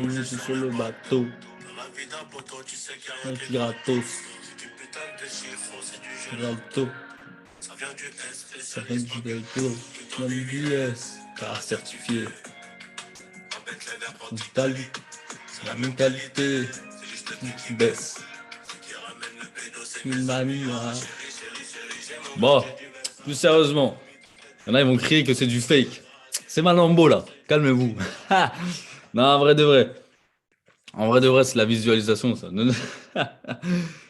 Je suis sur le bateau, un gratos, Ralto, ça vient du Delto, même du S, car certifié. Mentalité, la mentalité qui baisse. Une mania. Bon, plus sérieusement, il y en a, ils vont crier que c'est du fake. C'est Malambo là, calmez-vous. Non, en vrai de vrai. En vrai de vrai, c'est la visualisation, ça.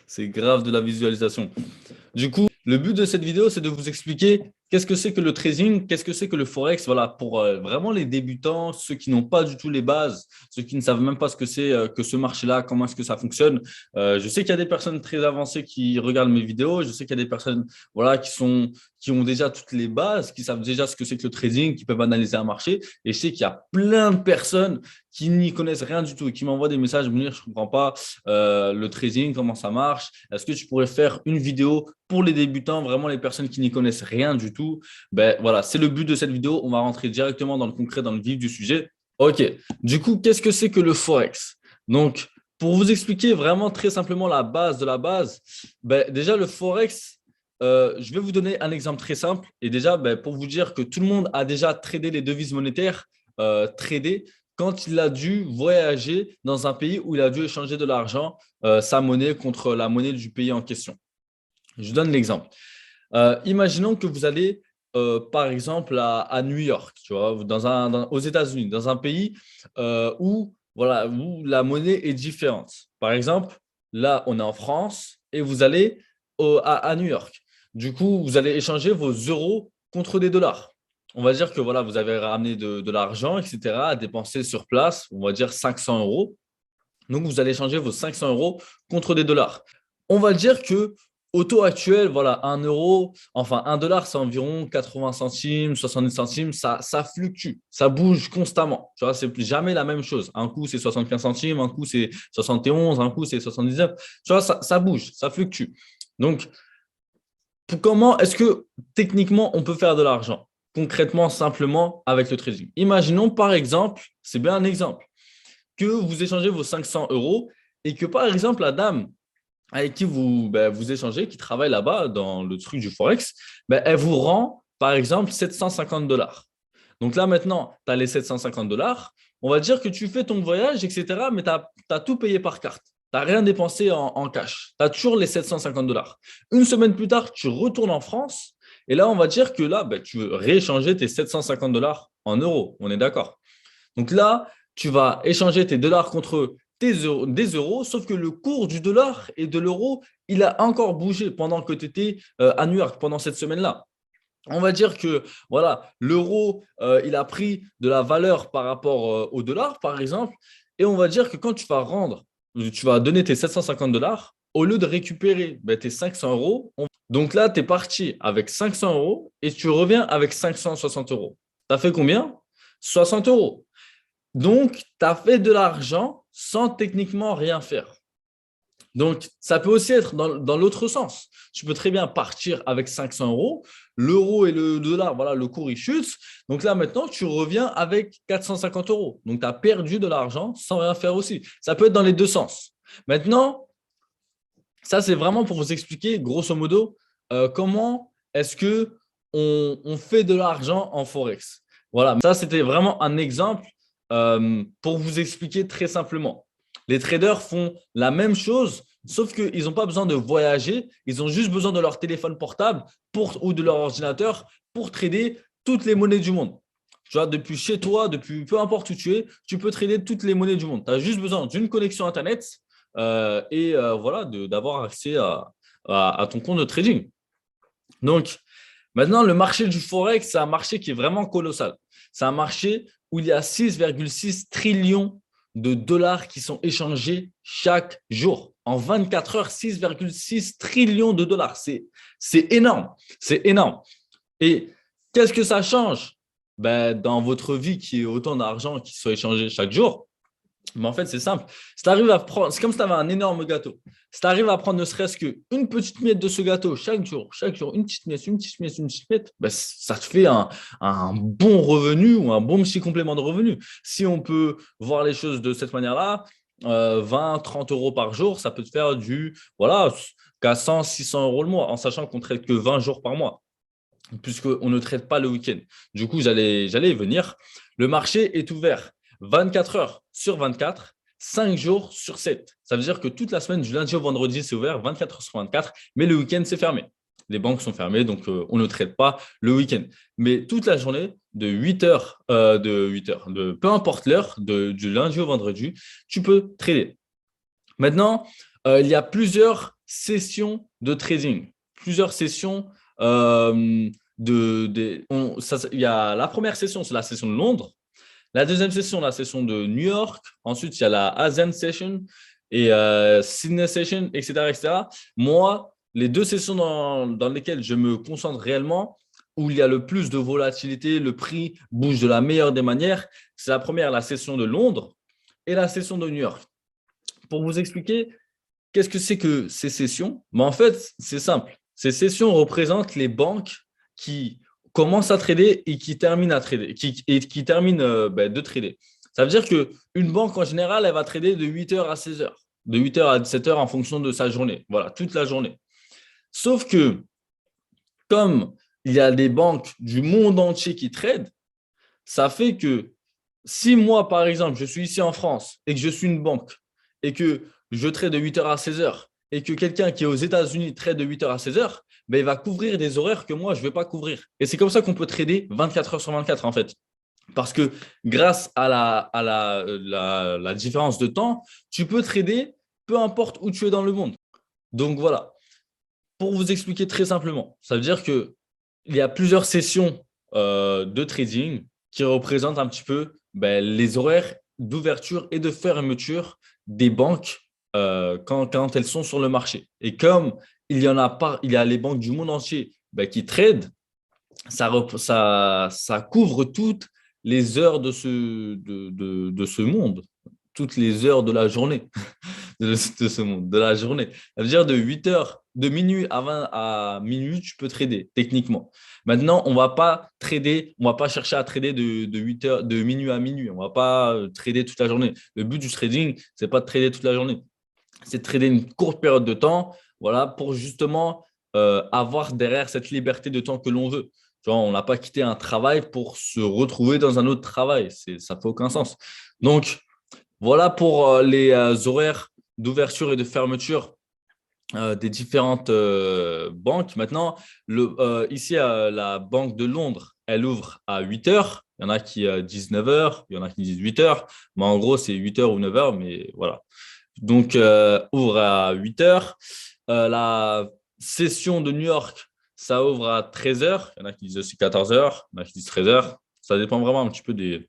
C'est grave de la visualisation. Du coup, le but de cette vidéo, c'est de vous expliquer qu'est-ce que c'est que le trading, qu'est-ce que c'est que le forex, voilà, pour vraiment les débutants, ceux qui n'ont pas du tout les bases, ceux qui ne savent même pas ce que c'est que ce marché-là, comment est-ce que ça fonctionne. Je sais qu'il y a des personnes très avancées qui regardent mes vidéos, je sais qu'il y a des personnes voilà, qui ont déjà toutes les bases, qui savent déjà ce que c'est que le trading, qui peuvent analyser un marché. Et je sais qu'il y a plein de personnes qui n'y connaissent rien du tout et qui m'envoient des messages, me dire, je ne comprends pas le trading, comment ça marche. Est-ce que tu pourrais faire une vidéo pour les débutants, vraiment les personnes qui n'y connaissent rien du tout? Ben voilà, c'est le but de cette vidéo. On va rentrer directement dans le concret, dans le vif du sujet. Ok, du coup, qu'est-ce que c'est que le Forex? Donc, pour vous expliquer vraiment très simplement la base de la base, ben, déjà le Forex, je vais vous donner un exemple très simple. Et déjà, ben, pour vous dire que tout le monde a déjà tradé les devises monétaires, tradé quand il a dû voyager dans un pays où il a dû échanger de l'argent, sa monnaie contre la monnaie du pays en question. Je donne l'exemple. Imaginons que vous allez, par exemple, à New York, tu vois, aux États-Unis, dans un pays où, voilà, où la monnaie est différente. Par exemple, là, on est en France et vous allez à New York. Du coup, vous allez échanger vos euros contre des dollars. On va dire que voilà, vous avez ramené de l'argent, etc., à dépenser sur place, on va dire 500 euros. Donc, vous allez échanger vos 500 euros contre des dollars. On va dire que au taux actuel, voilà, 1 euro, enfin 1 dollar, c'est environ 80 centimes, 70 centimes, ça fluctue, ça bouge constamment. Tu vois, c'est jamais la même chose. Un coup, c'est 75 centimes, un coup, c'est 71, un coup, c'est 79. Tu vois, ça bouge, ça fluctue. Donc, comment est-ce que techniquement, on peut faire de l'argent? Concrètement, simplement avec le trading. Imaginons par exemple, c'est bien un exemple, que vous échangez vos 500 euros et que par exemple, la dame avec qui vous échangez, qui travaille là-bas dans le truc du Forex, elle vous rend, par exemple, 750 dollars. Donc là, maintenant, tu as les 750 dollars. On va dire que tu fais ton voyage, etc., mais tu as tout payé par carte. Tu n'as rien dépensé en cash. Tu as toujours les 750 dollars. Une semaine plus tard, tu retournes en France. Et là, on va dire que là, tu veux rééchanger tes 750 dollars en euros. On est d'accord. Donc là, tu vas échanger tes dollars contre des euros, sauf que le cours du dollar et de l'euro, il a encore bougé pendant que tu étais à New York, pendant cette semaine-là. On va dire que voilà, l'euro, il a pris de la valeur par rapport au dollar, par exemple, et on va dire que quand tu vas donner tes 750 dollars, au lieu de récupérer tes 500 euros, donc là, tu es parti avec 500 euros et tu reviens avec 560 euros. Tu as fait combien? 60 euros. Donc, tu as fait de l'argent sans techniquement rien faire. Donc, ça peut aussi être dans l'autre sens. Tu peux très bien partir avec 500 euros, l'euro et le dollar, voilà, le cours, il chute. Donc là, maintenant, tu reviens avec 450 euros. Donc, tu as perdu de l'argent sans rien faire aussi. Ça peut être dans les deux sens. Maintenant, ça, c'est vraiment pour vous expliquer, grosso modo, comment est-ce qu'on fait de l'argent en Forex. Voilà, ça, c'était vraiment un exemple pour vous expliquer très simplement. Les traders font la même chose, sauf qu'ils n'ont pas besoin de voyager, ils ont juste besoin de leur téléphone portable ou de leur ordinateur pour trader toutes les monnaies du monde. Tu vois, depuis chez toi, depuis peu importe où tu es, tu peux trader toutes les monnaies du monde. Tu as juste besoin d'une connexion Internet et voilà, d'avoir accès à ton compte de trading. Donc, maintenant, le marché du Forex, c'est un marché qui est vraiment colossal. C'est un marché où il y a 6,6 trillions de dollars qui sont échangés chaque jour. En 24 heures, 6,6 trillions de dollars. C'est énorme. C'est énorme. Et qu'est-ce que ça change dans votre vie qui est autant d'argent qui soit échangé chaque jour? Mais en fait, c'est simple. Si tu arrives à prendre, c'est comme si tu avais un énorme gâteau. Si tu arrives à prendre ne serait-ce qu'une petite miette de ce gâteau chaque jour, une petite miette, une petite miette, une petite miette, ben, ça te fait un bon revenu ou un bon petit complément de revenu. Si on peut voir les choses de cette manière-là, 20, 30 euros par jour, ça peut te faire voilà, qu'à 100, 600 euros le mois, en sachant qu'on ne traite que 20 jours par mois, puisqu'on ne traite pas le week-end. Du coup, j'allais y venir. Le marché est ouvert 24 heures sur 24, 5 jours sur 7. Ça veut dire que toute la semaine, du lundi au vendredi, c'est ouvert 24 heures sur 24, mais le week-end, c'est fermé. Les banques sont fermées, donc on ne traite pas le week-end. Mais toute la journée, de 8 heures, peu importe l'heure, du lundi au vendredi, tu peux trader. Maintenant, il y a plusieurs sessions de trading, plusieurs sessions il y a la première session, c'est la session de Londres. La deuxième session, la session de New York. Ensuite, il y a la ASEAN Session et Sydney Session, etc., etc. Moi, les deux sessions dans lesquelles je me concentre réellement, où il y a le plus de volatilité, le prix bouge de la meilleure des manières, c'est la première, la session de Londres et la session de New York. Pour vous expliquer, qu'est-ce que c'est que ces sessions? En fait, c'est simple. Ces sessions représentent les banques qui commencent à trader et qui terminent à trader, qui terminent de trader. Ça veut dire qu'une banque, en général, elle va trader de 8h à 16h, de 8h à 17h en fonction de sa journée. Voilà, toute la journée. Sauf que, comme il y a des banques du monde entier qui tradent, ça fait que si moi, par exemple, je suis ici en France et que je suis une banque et que je trade de 8h à 16h et que quelqu'un qui est aux États-Unis trade de 8h à 16h, ben, il va couvrir des horaires que moi, je ne vais pas couvrir. Et c'est comme ça qu'on peut trader 24 heures sur 24, en fait. Parce que grâce à la différence de temps, tu peux trader peu importe où tu es dans le monde. Donc voilà, pour vous expliquer très simplement, ça veut dire qu'il y a plusieurs sessions de trading qui représentent un petit peu les horaires d'ouverture et de fermeture des banques quand elles sont sur le marché. Et comme il y a les banques du monde entier qui tradent, ça couvre toutes les heures de ce monde, toutes les heures de la journée de ce monde, de la journée. Ça veut dire de 8 heures, de minuit à minuit, tu peux trader techniquement. Maintenant, on ne va pas trader, on ne va pas chercher à trader de 8 heures, de minuit à minuit. On ne va pas trader toute la journée. Le but du trading, ce n'est pas de trader toute la journée. C'est de trader une courte période de temps, voilà, pour justement avoir derrière cette liberté de temps que l'on veut. Genre, on n'a pas quitté un travail pour se retrouver dans un autre travail. Ça ne fait aucun sens. Donc, voilà pour les horaires d'ouverture et de fermeture des différentes banques. Maintenant, ici, la Banque de Londres, elle ouvre à 8 heures. Il y en a qui disent 9 heures, il y en a qui disent 8 heures. Mais en gros, c'est 8 heures ou 9 heures, mais voilà. Donc, ouvre à 8 heures. La session de New York, ça ouvre à 13 heures. Il y en a qui disent aussi 14 heures, il y en a qui disent 13 heures. Ça dépend vraiment un petit peu des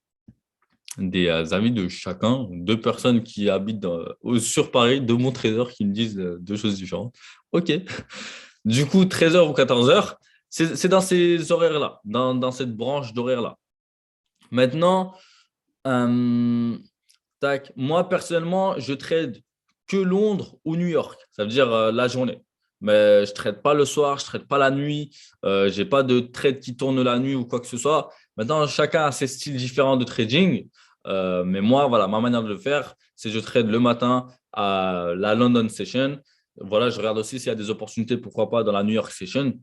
avis de chacun, deux personnes qui habitent sur Paris, de mon trésor qui me disent deux choses différentes. OK. Du coup, 13h ou 14h, c'est dans ces horaires-là, dans cette branche d'horaire-là. Maintenant, moi, personnellement, je trade que Londres ou New York. Ça veut dire la journée. Mais je ne trade pas le soir, je ne trade pas la nuit. Je n'ai pas de trade qui tourne la nuit ou quoi que ce soit. Maintenant, chacun a ses styles différents de trading. Mais moi, voilà, ma manière de le faire, c'est je trade le matin à la London Session. Voilà, je regarde aussi s'il y a des opportunités, pourquoi pas, dans la New York Session.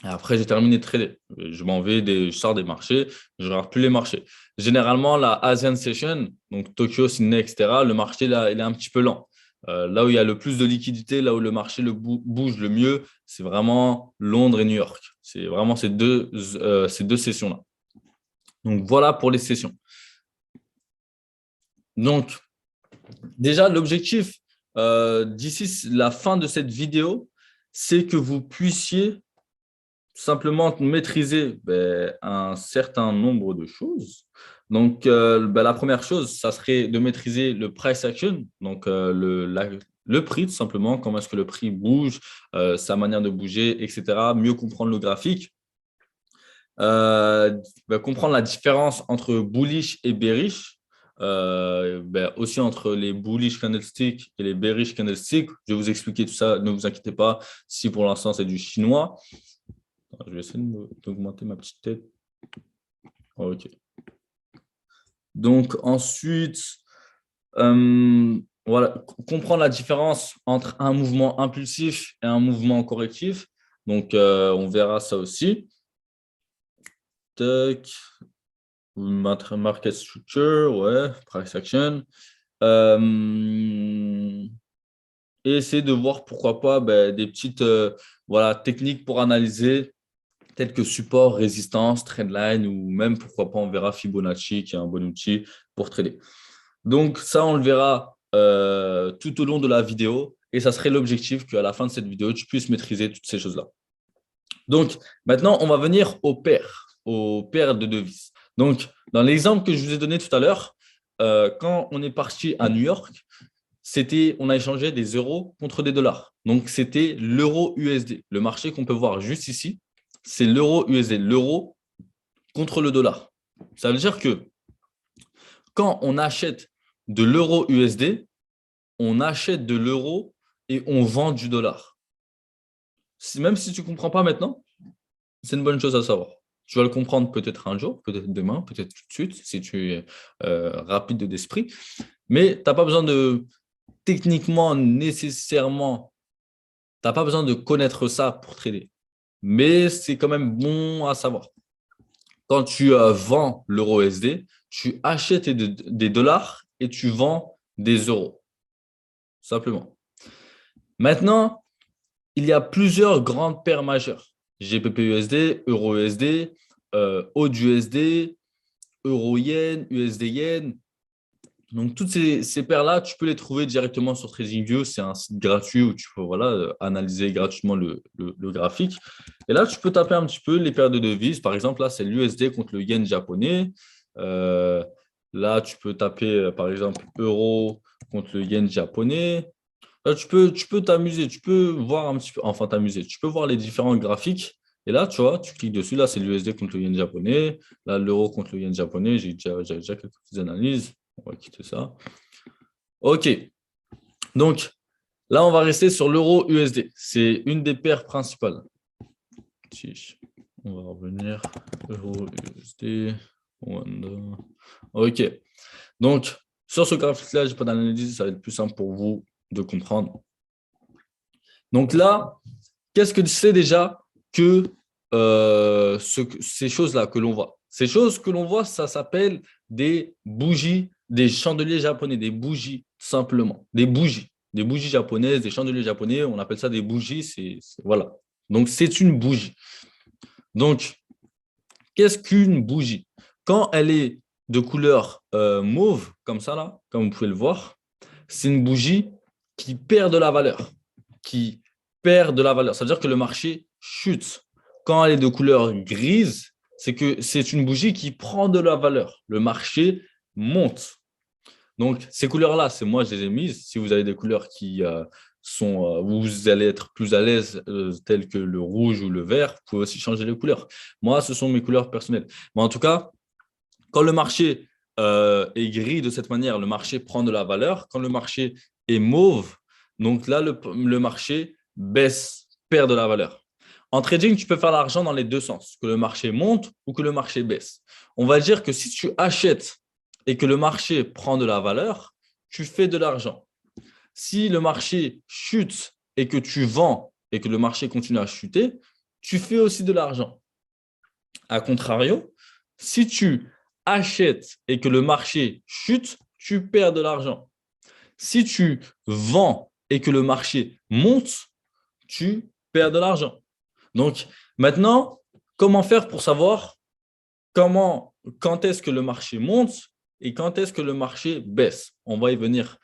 Et après, j'ai terminé de trader. Je sors des marchés, je ne regarde plus les marchés. Généralement, la ASEAN Session, donc Tokyo, Sydney, etc., le marché, là, il est un petit peu lent. Là où il y a le plus de liquidité, là où le marché bouge le mieux, c'est vraiment Londres et New York. C'est vraiment ces deux sessions-là. Donc, voilà pour les sessions. Donc, déjà, l'objectif d'ici la fin de cette vidéo, c'est que vous puissiez simplement maîtriser un certain nombre de choses. Donc, la première chose, ça serait de maîtriser le price action, donc le prix tout simplement, comment est-ce que le prix bouge, sa manière de bouger, etc. Mieux comprendre le graphique. Comprendre la différence entre bullish et bearish. aussi entre les bullish candlesticks et les bearish candlesticks. Je vais vous expliquer tout ça, ne vous inquiétez pas, si pour l'instant c'est du chinois. Je vais essayer d'augmenter ma petite tête. Ok. Donc ensuite, voilà, comprendre la différence entre un mouvement impulsif et un mouvement correctif. Donc on verra ça aussi. Tac. Market structure, ouais, price action. Et essayer de voir pourquoi pas des petites voilà, techniques pour analyser, telles que support, résistance, trendline, ou même pourquoi pas on verra Fibonacci, qui est un bon outil pour trader. Donc ça, on le verra tout au long de la vidéo. Et ça serait l'objectif qu'à la fin de cette vidéo, tu puisses maîtriser toutes ces choses-là. Donc maintenant, on va venir aux paires de devises. Donc, dans l'exemple que je vous ai donné tout à l'heure, quand on est parti à New York, on a échangé des euros contre des dollars. Donc, c'était l'euro USD. Le marché qu'on peut voir juste ici, c'est l'euro USD, l'euro contre le dollar. Ça veut dire que quand on achète de l'euro USD, on achète de l'euro et on vend du dollar. Même si tu ne comprends pas maintenant, c'est une bonne chose à savoir. Tu vas le comprendre peut-être un jour, peut-être demain, peut-être tout de suite, si tu es rapide d'esprit. Mais tu n'as pas besoin de, techniquement, nécessairement, tu n'as pas besoin de connaître ça pour trader. Mais c'est quand même bon à savoir. Quand tu vends l'euro SD, tu achètes des dollars et tu vends des euros. Simplement. Maintenant, il y a plusieurs grandes paires majeures. GBP-USD, Euro-USD, AUD-USD, Euro-Yen, USD-Yen. Donc, toutes ces paires-là, tu peux les trouver directement sur TradingView. C'est un site gratuit où tu peux voilà, analyser gratuitement le graphique. Et là, tu peux taper un petit peu les paires de devises. Par exemple, là, c'est l'USD contre le yen japonais. Là, tu peux taper, par exemple, euro contre le yen japonais. Là, tu peux t'amuser, tu peux voir un petit peu, enfin t'amuser, tu peux voir les différents graphiques. Et là, tu vois, tu cliques dessus. Là, c'est l'USD contre le yen japonais. Là, l'euro contre le yen japonais. J'ai déjà quelques petites analyses. On va quitter ça. OK. Donc, là, on va rester sur l'euro USD. C'est une des paires principales. On va revenir. Euro USD. OK. Donc, sur ce graphique-là, je n'ai pas d'analyse. Ça va être plus simple pour vous de comprendre. Donc là, qu'est-ce que c'est déjà que ces choses-là que l'on voit? Ces choses que l'on voit, ça s'appelle des bougies, des chandeliers japonais, des bougies, simplement. Des bougies japonaises, des chandeliers japonais, on appelle ça des bougies, voilà. Donc, c'est une bougie. Donc, qu'est-ce qu'une bougie? Quand elle est de couleur mauve, comme ça, là, comme vous pouvez le voir, c'est une bougie qui perd de la valeur, qui perd de la valeur. Ça veut dire que le marché chute. Quand elle est de couleur grise, c'est que c'est une bougie qui prend de la valeur. Le marché monte. Donc, ces couleurs-là, c'est moi, je les ai mises. Si vous avez des couleurs qui où vous allez être plus à l'aise, telles que le rouge ou le vert, vous pouvez aussi changer les couleurs. Moi, ce sont mes couleurs personnelles. Mais en tout cas, quand le marché est gris de cette manière, le marché prend de la valeur. Quand le marché est mauve, donc là, le marché baisse, perd de la valeur. En trading, tu peux faire l'argent dans les deux sens, que le marché monte ou que le marché baisse. On va dire que si tu achètes et que le marché prend de la valeur, tu fais de l'argent. Si le marché chute et que tu vends et que le marché continue à chuter, tu fais aussi de l'argent. A contrario, si tu achètes et que le marché chute, tu perds de l'argent. Si tu vends et que le marché monte, tu perds de l'argent. Donc maintenant, comment faire pour savoir quand est-ce que le marché monte et quand est-ce que le marché baisse? On va y venir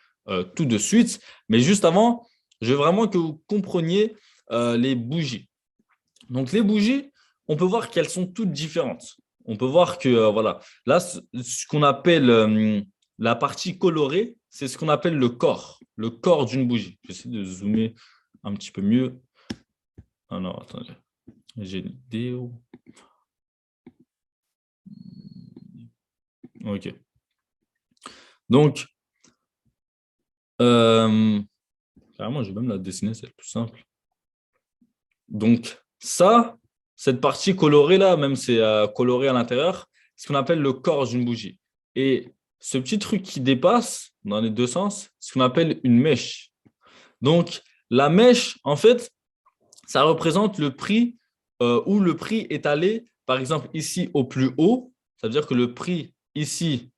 tout de suite. Mais juste avant, je veux vraiment que vous compreniez les bougies. Donc les bougies, on peut voir qu'elles sont toutes différentes. On peut voir que, voilà, là, ce qu'on appelle la partie colorée, c'est ce qu'on appelle le corps d'une bougie. J'essaie de zoomer un petit peu mieux. Ah non, attendez, j'ai une vidéo. OK. Donc, carrément, je vais même la dessiner, c'est plus simple. Donc, ça, cette partie colorée là, même c'est coloré à l'intérieur, c'est ce qu'on appelle le corps d'une bougie. Et ce petit truc qui dépasse dans les deux sens, c'est ce qu'on appelle une mèche. Donc, la mèche, en fait, ça représente le prix où le prix est allé, par exemple, ici au plus haut. Ça veut dire que le prix ici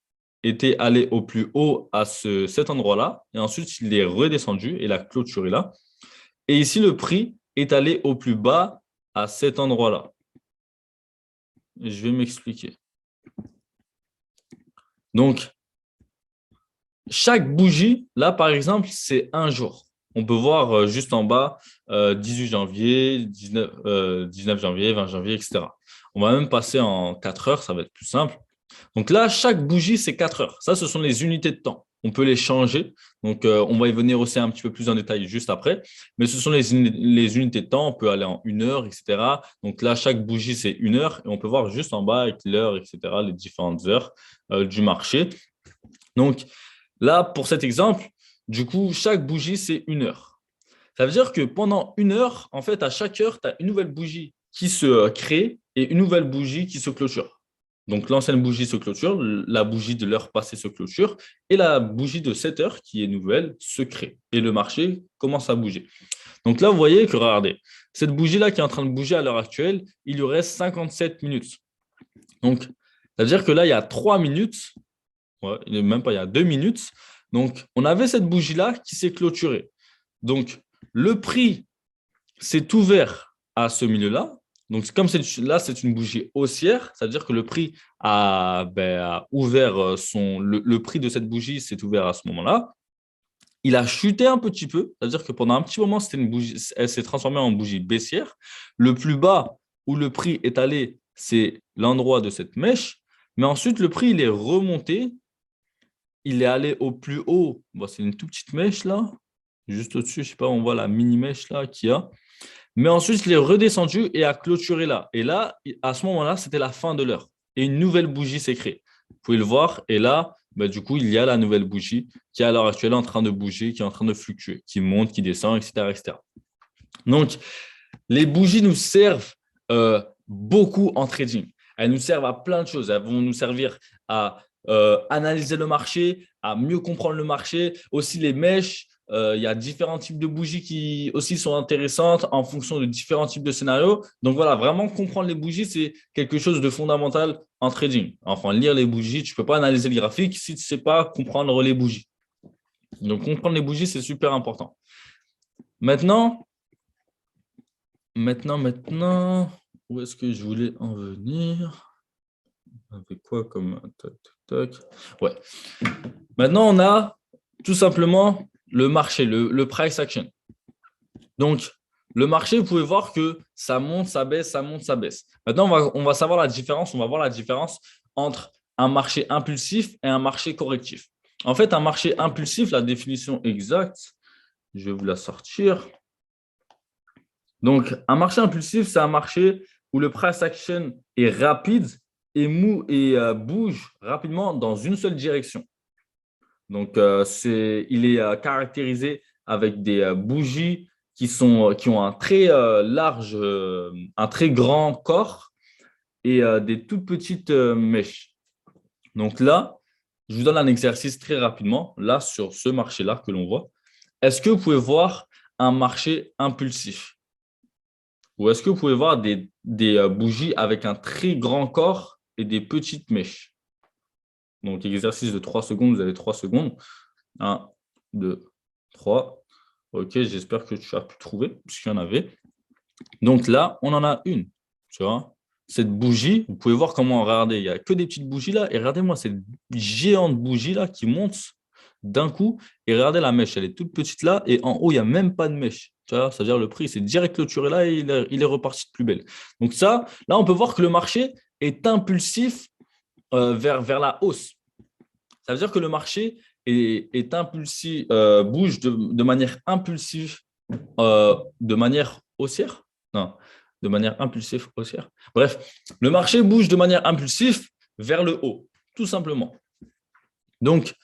était allé au plus haut à cet endroit-là, et ensuite il est redescendu et la clôture est là. Et ici, le prix est allé au plus bas à cet endroit-là. Je vais m'expliquer. Donc, chaque bougie, là, par exemple, c'est un jour. On peut voir juste en bas 18 janvier, 19 janvier, 20 janvier, etc. On va même passer en 4 heures, ça va être plus simple. Donc là, chaque bougie, c'est 4 heures. Ça, ce sont les unités de temps. On peut les changer. Donc, on va y venir aussi un petit peu plus en détail juste après. Mais ce sont les unités de temps. On peut aller en 1 heure, etc. Donc là, chaque bougie, c'est 1 heure. Et on peut voir juste en bas avec l'heure, etc., les différentes heures du marché. Donc là, pour cet exemple, du coup, chaque bougie, c'est 1 heure. Ça veut dire que pendant 1 heure, en fait, à chaque heure, tu as une nouvelle bougie qui se crée et une nouvelle bougie qui se clôture. Donc, l'ancienne bougie se clôture, la bougie de l'heure passée se clôture et la bougie de cette heure qui est nouvelle se crée. Et le marché commence à bouger. Donc là, vous voyez que, regardez, cette bougie-là qui est en train de bouger à l'heure actuelle, il lui reste 57 minutes. Donc, ça veut dire que là, il y a 3 minutes, ouais, même pas, il y a 2 minutes. Donc, on avait cette bougie-là qui s'est clôturée. Donc, le prix s'est ouvert à ce milieu-là. Donc, comme là, c'est une bougie haussière, c'est-à-dire que le prix a ouvert le prix de cette bougie s'est ouvert à ce moment-là. Il a chuté un petit peu, c'est-à-dire que pendant un petit moment, c'était une bougie, elle s'est transformée en bougie baissière. Le plus bas où le prix est allé, c'est l'endroit de cette mèche. Mais ensuite, le prix, il est remonté. Il est allé au plus haut. Bon, c'est une toute petite mèche là. Juste au-dessus, je sais pas, on voit la mini mèche là qu'il y a. Mais ensuite, il est redescendu et a clôturé là. Et là, à ce moment-là, c'était la fin de l'heure. Et une nouvelle bougie s'est créée. Vous pouvez le voir. Et là, du coup, il y a la nouvelle bougie qui est à l'heure actuelle en train de bouger, qui est en train de fluctuer, qui monte, qui descend, etc., etc. Donc, les bougies nous servent beaucoup en trading. Elles nous servent à plein de choses. Elles vont nous servir à analyser le marché, à mieux comprendre le marché. Aussi, les mèches, il y a différents types de bougies qui aussi sont intéressantes en fonction de différents types de scénarios. Donc voilà, vraiment comprendre les bougies, c'est quelque chose de fondamental en trading. Enfin, lire les bougies, tu ne peux pas analyser les graphiques si tu ne sais pas comprendre les bougies. Donc, comprendre les bougies, c'est super important. Maintenant, où est-ce que je voulais en venir? Avec quoi comme tac, tac, tac. Ouais. Maintenant, on a tout simplement le marché, le price action. Donc, le marché, vous pouvez voir que ça monte, ça baisse, ça monte, ça baisse. Maintenant, on va savoir la différence. On va voir la différence entre un marché impulsif et un marché correctif. En fait, un marché impulsif, la définition exacte, je vais vous la sortir. Donc, un marché impulsif, c'est un marché où le price action est rapide et bouge rapidement dans une seule direction. Donc, il est caractérisé avec des bougies qui ont un très large, un très grand corps et des toutes petites mèches. Donc là, je vous donne un exercice très rapidement, là, sur ce marché-là que l'on voit. Est-ce que vous pouvez voir un marché impulsif? Ou est-ce que vous pouvez voir des bougies avec un très grand corps et des petites mèches? Donc, exercice de 3 secondes, vous avez 3 secondes. 1, 2, 3. Ok, j'espère que tu as pu trouver, puisqu'il y en avait. Donc là, on en a une. Tu vois, cette bougie, vous pouvez voir comment regarder. Il n'y a que des petites bougies là. Et regardez-moi cette géante bougie là qui monte d'un coup. Et regardez la mèche, elle est toute petite là. Et en haut, il n'y a même pas de mèche. Tu vois, c'est-à-dire le prix, c'est direct clôturé là et il est reparti de plus belle. Donc ça, là, on peut voir que le marché est impulsif vers la hausse. Ça veut dire que le marché est impulsif, bouge de manière impulsive, de manière haussière. Non, de manière impulsive haussière. Bref, le marché bouge de manière impulsive vers le haut, tout simplement. Donc,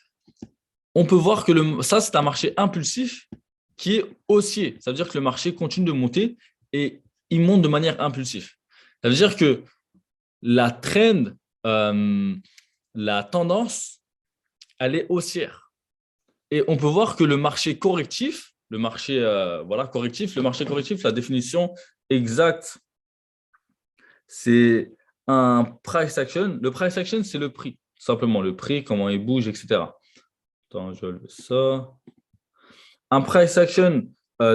on peut voir que ça, c'est un marché impulsif qui est haussier. Ça veut dire que le marché continue de monter et il monte de manière impulsive. Ça veut dire que la trend, euh, la tendance, elle est haussière. Et on peut voir que le marché correctif, correctif, le marché correctif, la définition exacte, c'est un price action. Le price action, c'est le prix, simplement le prix, comment il bouge, etc. Attends, je vais ça. Un price action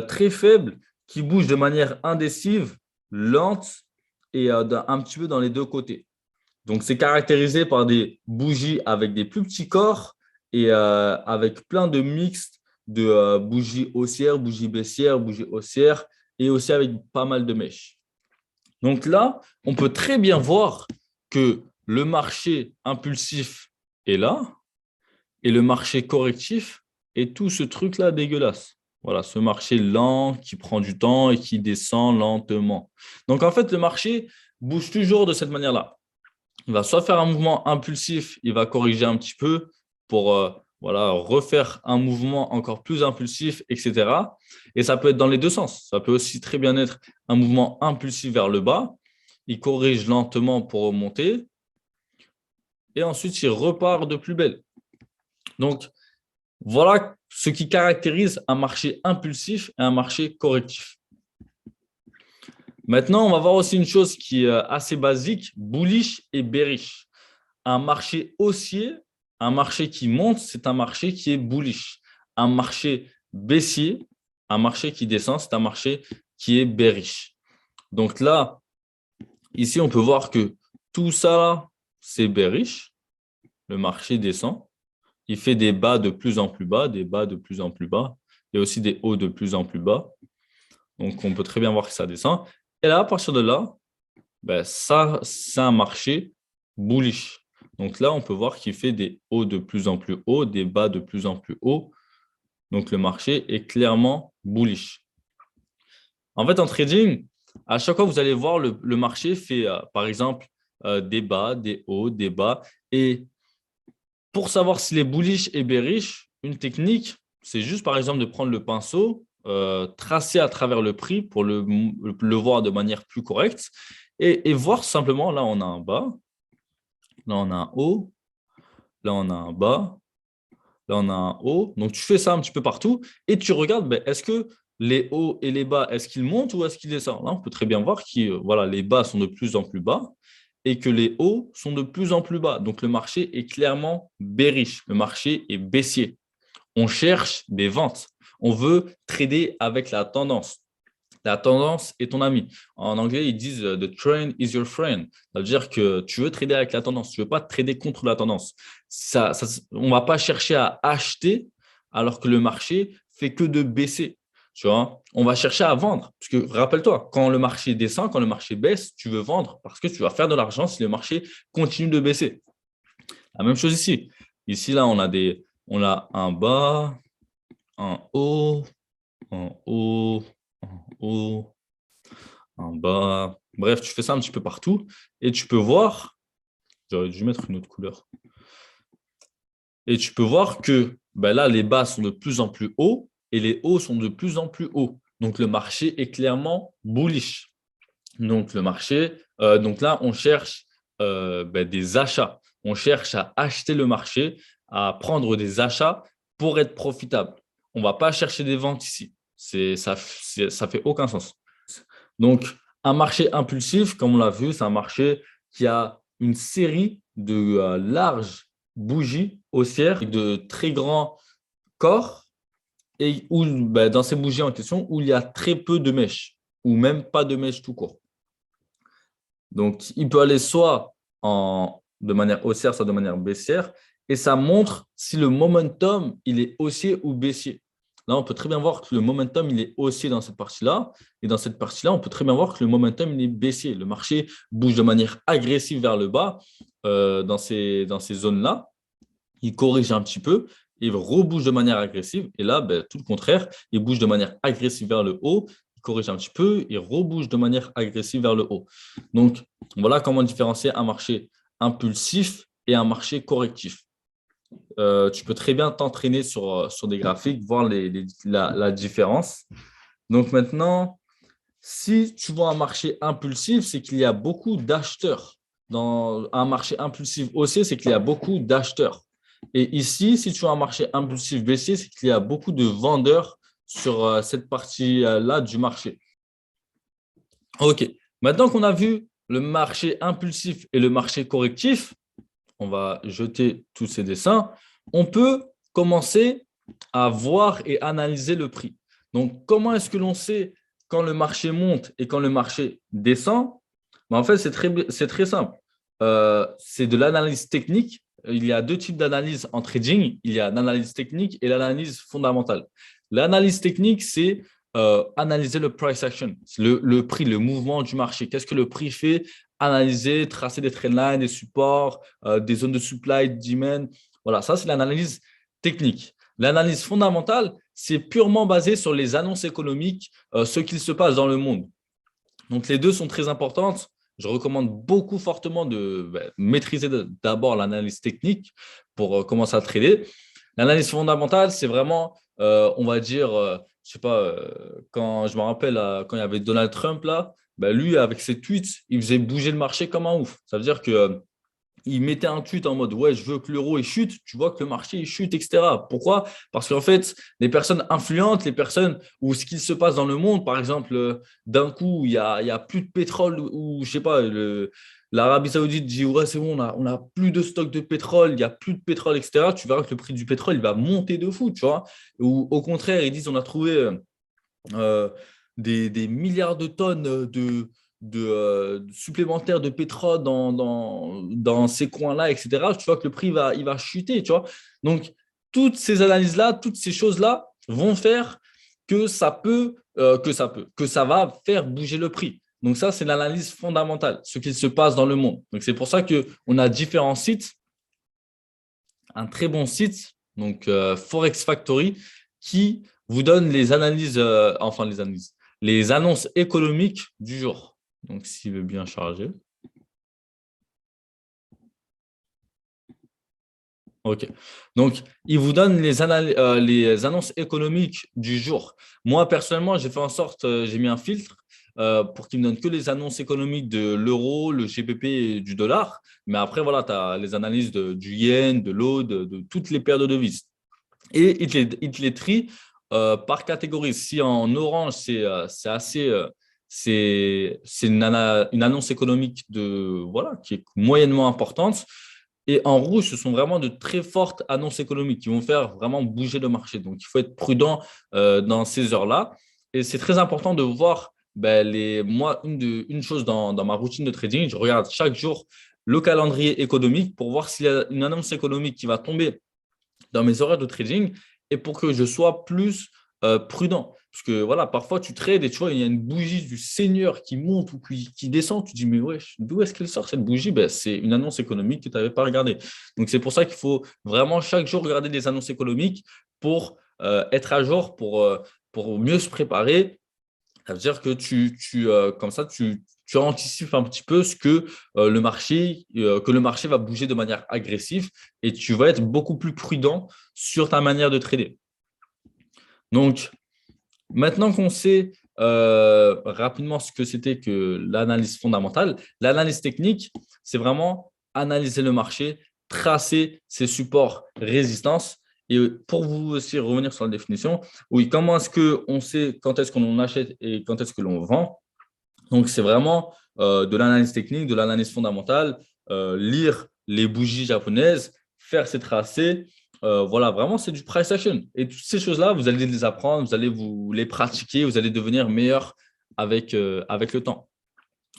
très faible qui bouge de manière indécisive, lente et un petit peu dans les deux côtés. Donc, c'est caractérisé par des bougies avec des plus petits corps et avec plein de mixtes de bougies haussières, bougies baissières, bougies haussières et aussi avec pas mal de mèches. Donc là, on peut très bien voir que le marché impulsif est là et le marché correctif est tout ce truc-là dégueulasse. Voilà, ce marché lent qui prend du temps et qui descend lentement. Donc en fait, le marché bouge toujours de cette manière-là. Il va soit faire un mouvement impulsif, il va corriger un petit peu pour refaire un mouvement encore plus impulsif, etc. Et ça peut être dans les deux sens. Ça peut aussi très bien être un mouvement impulsif vers le bas. Il corrige lentement pour remonter. Et ensuite, il repart de plus belle. Donc, voilà ce qui caractérise un marché impulsif et un marché correctif. Maintenant, on va voir aussi une chose qui est assez basique, bullish et bearish. Un marché haussier, un marché qui monte, c'est un marché qui est bullish. Un marché baissier, un marché qui descend, c'est un marché qui est bearish. Donc là, ici, on peut voir que tout ça, c'est bearish. Le marché descend. Il fait des bas de plus en plus bas, des bas de plus en plus bas. Il y a aussi des hauts de plus en plus bas. Donc, on peut très bien voir que ça descend. Et là, à partir de là, ça, c'est un marché bullish. Donc là, on peut voir qu'il fait des hauts de plus en plus hauts, des bas de plus en plus hauts. Donc le marché est clairement bullish. En fait, en trading, à chaque fois, vous allez voir le marché fait, par exemple, des bas, des hauts, des bas. Et pour savoir s'il est bullish et bearish, une technique, c'est juste, par exemple, de prendre le pinceau, tracer à travers le prix pour le voir de manière plus correcte et voir simplement, là, on a un bas, là, on a un haut, là, on a un bas, là, on a un haut. Donc, tu fais ça un petit peu partout et tu regardes, est-ce que les hauts et les bas, est-ce qu'ils montent ou est-ce qu'ils descendent? Là, on peut très bien voir que les bas sont de plus en plus bas et que les hauts sont de plus en plus bas. Donc, le marché est clairement bearish. Le marché est baissier. On cherche des ventes. On veut trader avec la tendance. La tendance est ton ami. En anglais, ils disent The trend is your friend. Ça veut dire que tu veux trader avec la tendance. Tu ne veux pas trader contre la tendance. On ne va pas chercher à acheter alors que le marché fait que de baisser. Tu vois, on va chercher à vendre. Parce que rappelle-toi, quand le marché descend, quand le marché baisse, tu veux vendre parce que tu vas faire de l'argent si le marché continue de baisser. La même chose ici. Ici, là, on a un bas, un haut, un haut, un haut, un bas. Bref, tu fais ça un petit peu partout et tu peux voir, j'aurais dû mettre une autre couleur, et tu peux voir que là, les bas sont de plus en plus hauts et les hauts sont de plus en plus hauts. Donc, le marché est clairement bullish. Donc, donc là, on cherche des achats. On cherche à acheter le marché, à prendre des achats pour être profitable. On ne va pas chercher des ventes ici. Ça fait aucun sens. Donc, un marché impulsif, comme on l'a vu, c'est un marché qui a une série de larges bougies haussières avec de très grands corps et où, dans ces bougies en question, où il y a très peu de mèches ou même pas de mèches tout court. Donc, il peut aller soit de manière haussière, soit de manière baissière, et ça montre si le momentum il est haussier ou baissier. Là, on peut très bien voir que le momentum il est haussier dans cette partie-là, et dans cette partie-là, on peut très bien voir que le momentum il est baissier. Le marché bouge de manière agressive vers le bas dans ces zones-là. Il corrige un petit peu, il rebouge de manière agressive, et là, tout le contraire, il bouge de manière agressive vers le haut, il corrige un petit peu, il rebouge de manière agressive vers le haut. Donc, voilà comment différencier un marché impulsif et un marché correctif. Tu peux très bien t'entraîner sur des graphiques, voir la différence. Donc maintenant, si tu vois un marché impulsif, c'est qu'il y a beaucoup d'acheteurs. Dans un marché impulsif haussier, c'est qu'il y a beaucoup d'acheteurs. Et ici, si tu vois un marché impulsif baissier, c'est qu'il y a beaucoup de vendeurs sur cette partie-là du marché. OK. Maintenant qu'on a vu le marché impulsif et le marché correctif, on va jeter tous ces dessins. On peut commencer à voir et analyser le prix. Donc, comment est-ce que l'on sait quand le marché monte et quand le marché descend? Ben, en fait, c'est très simple. C'est de l'analyse technique. Il y a deux types d'analyse en trading. Il y a l'analyse technique et l'analyse fondamentale. L'analyse technique, c'est analyser le price action, le prix, le mouvement du marché. Qu'est-ce que le prix fait? Analyser, tracer des trendlines, des supports, des zones de supply, de demand. Voilà, ça, c'est l'analyse technique. L'analyse fondamentale, c'est purement basé sur les annonces économiques, ce qu'il se passe dans le monde. Donc, les deux sont très importantes. Je recommande beaucoup fortement de maîtriser d'abord l'analyse technique pour commencer à trader. L'analyse fondamentale, c'est vraiment, on va dire, je sais pas, quand je me rappelle, quand il y avait Donald Trump là, ben lui, avec ses tweets, il faisait bouger le marché comme un ouf. Ça veut dire que il mettait un tweet en mode ouais, je veux que l'euro il chute, tu vois que le marché il chute, etc. Pourquoi? Parce qu'en fait, les personnes influentes, les personnes où ce qu'il se passe dans le monde, par exemple, d'un coup, il y a plus de pétrole ou je sais pas, l'Arabie Saoudite dit ouais, c'est bon, on a plus de stock de pétrole, il n'y a plus de pétrole, etc. Tu verras que le prix du pétrole il va monter de fou, tu vois. Ou au contraire, ils disent on a trouvé euh, des milliards de tonnes de supplémentaires de pétrole dans ces coins-là, etc., tu vois que le prix il va chuter, tu vois. Donc, toutes ces analyses-là, toutes ces choses-là vont faire que ça va faire bouger le prix. Donc, ça, c'est l'analyse fondamentale, ce qui se passe dans le monde. Donc, c'est pour ça qu'on a différents sites. Un très bon site, donc Forex Factory, qui vous donne les analyses, les annonces économiques du jour. Donc, s'il veut bien charger. OK. Donc, il vous donne les annonces économiques du jour. Moi, personnellement, j'ai fait en sorte, j'ai mis un filtre pour qu'il me donne que les annonces économiques de l'euro, le GBP et du dollar. Mais après, voilà, tu as les analyses du yen, de l'eau, de toutes les paires de devises. Et il te les trie par catégorie. Si en orange, c'est assez. C'est une annonce économique voilà, qui est moyennement importante. Et en rouge, ce sont vraiment de très fortes annonces économiques qui vont faire vraiment bouger le marché. Donc, il faut être prudent dans ces heures-là. Et c'est très important de voir, ben, moi, une chose dans ma routine de trading, je regarde chaque jour le calendrier économique pour voir s'il y a une annonce économique qui va tomber dans mes horaires de trading et pour que je sois plus prudent. Parce que voilà, parfois tu trades et tu vois, il y a une bougie du Seigneur qui monte ou qui descend. Tu te dis, mais ouais, d'où est-ce qu'elle sort cette bougie? Ben, c'est une annonce économique que tu n'avais pas regardée. Donc c'est pour ça qu'il faut vraiment chaque jour regarder des annonces économiques pour être à jour, pour mieux se préparer. Ça veut dire que comme ça, tu anticipes un petit peu ce que le marché va bouger de manière agressive et tu vas être beaucoup plus prudent sur ta manière de trader. Donc, maintenant qu'on sait rapidement ce que c'était que l'analyse fondamentale, l'analyse technique, c'est vraiment analyser le marché, tracer ses supports résistance. Et pour vous aussi revenir sur la définition, oui, comment est-ce qu'on sait quand est-ce qu'on achète et quand est-ce que l'on vend? Donc, c'est vraiment de l'analyse technique, de l'analyse fondamentale, lire les bougies japonaises, faire ses tracés. Voilà, vraiment, c'est du price action. Et toutes ces choses-là, vous allez les apprendre, vous allez vous les pratiquer, vous allez devenir meilleur avec le temps.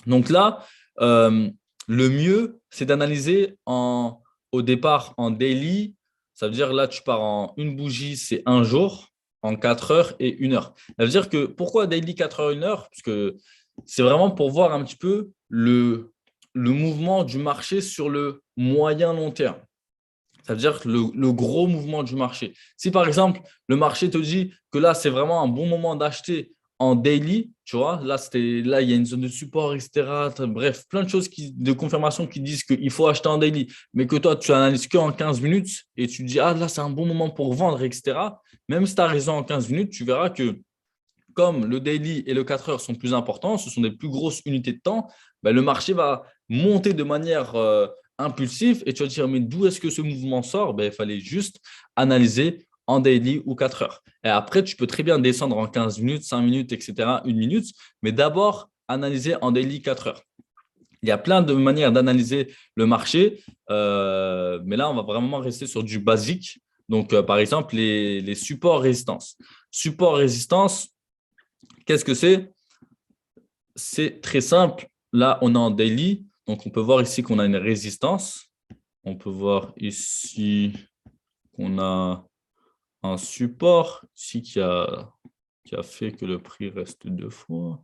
Donc là, euh, le mieux, c'est d'analyser au départ en daily. Ça veut dire là, tu pars en une bougie, c'est un jour, en 4 heures et 1 heure. Ça veut dire que pourquoi daily 4 heures, 1 heure? Parce que c'est vraiment pour voir un petit peu le mouvement du marché sur le moyen long terme. Ça veut dire que le gros mouvement du marché. Si par exemple, le marché te dit que là, c'est vraiment un bon moment d'acheter en daily, tu vois, là, il y a une zone de support, etc. Bref, plein de choses de confirmation qui disent qu'il faut acheter en daily, mais que toi, tu analyses qu'en 15 minutes et tu te dis, ah là, c'est un bon moment pour vendre, etc. Même si tu as raison en 15 minutes, tu verras que comme le daily et le 4 heures sont plus importants, ce sont des plus grosses unités de temps, ben, le marché va monter de manière impulsive et tu vas te dire, mais d'où est-ce que ce mouvement sort? Ben, il fallait juste analyser en daily ou 4 heures. Et après, tu peux très bien descendre en 15 minutes, 5 minutes, etc., 1 minute, mais d'abord analyser en daily 4 heures. Il y a plein de manières d'analyser le marché, mais là, on va vraiment rester sur du basique. Donc, par exemple, les supports résistance. Support résistance, qu'est-ce que c'est? C'est très simple. Là, on est en daily. Donc, on peut voir ici qu'on a une résistance. On peut voir ici qu'on a un support ici qui a fait que le prix reste 2 fois.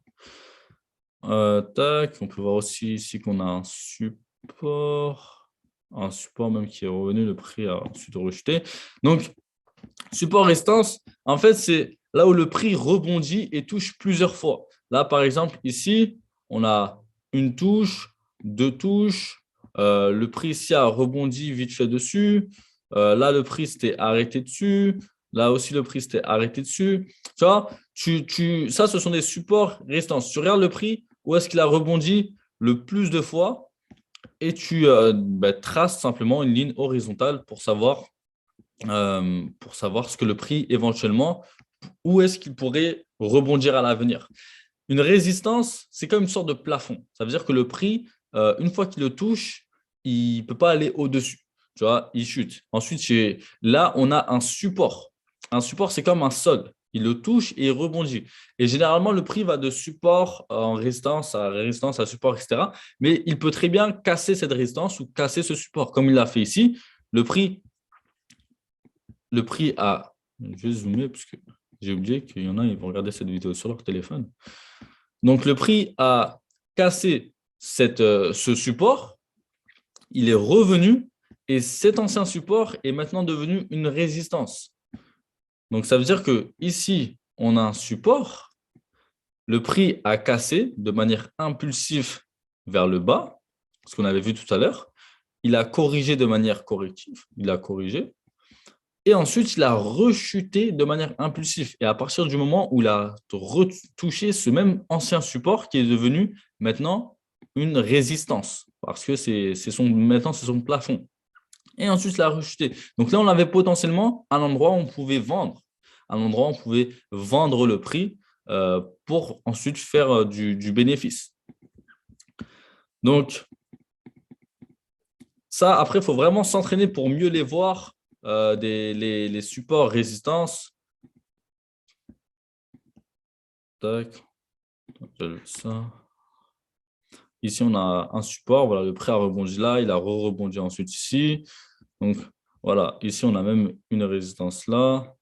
Tac. On peut voir aussi ici qu'on a un support même qui est revenu. Le prix a ensuite rejeté. Donc, support résistance, en fait, c'est là où le prix rebondit et touche plusieurs fois. Là, par exemple, ici, on a une touche, deux touches. Le prix ici a rebondi vite fait dessus. Là, le prix s'était arrêté dessus. Là aussi, le prix s'était arrêté dessus. Tu vois, ça, ce sont des supports résistance. Tu regardes le prix, où est-ce qu'il a rebondi le plus de fois et tu traces simplement une ligne horizontale pour savoir ce que le prix éventuellement, où est-ce qu'il pourrait rebondir à l'avenir. Une résistance, c'est comme une sorte de plafond. Ça veut dire que le prix, une fois qu'il le touche, il ne peut pas aller au-dessus. Tu vois, il chute. Ensuite, là, on a un support. Un support, c'est comme un sol. Il le touche et il rebondit. Et généralement, le prix va de support en résistance à support, etc. Mais il peut très bien casser cette résistance ou casser ce support, comme il l'a fait ici. Le prix a… Je vais zoomer parce que j'ai oublié qu'il y en a, ils vont regarder cette vidéo sur leur téléphone. Donc, le prix a cassé ce support, il est revenu et cet ancien support est maintenant devenu une résistance. Donc, ça veut dire qu'ici, on a un support, le prix a cassé de manière impulsive vers le bas, ce qu'on avait vu tout à l'heure. Il a corrigé de manière corrective, il a corrigé. Et ensuite, il a rechuté de manière impulsive. Et à partir du moment où il a retouché ce même ancien support qui est devenu maintenant une résistance, parce que maintenant, c'est son plafond. Et ensuite, il a rechuté. Donc là, on avait potentiellement un endroit où on pouvait vendre, un endroit où on pouvait vendre le prix pour ensuite faire du bénéfice. Donc, ça, après, il faut vraiment s'entraîner pour mieux les voir. Les supports résistance. Tac. Ça. Ici, on a un support. Voilà, le prix a rebondi là. Il a rebondi ensuite ici. Donc, voilà. Ici, on a même une résistance là.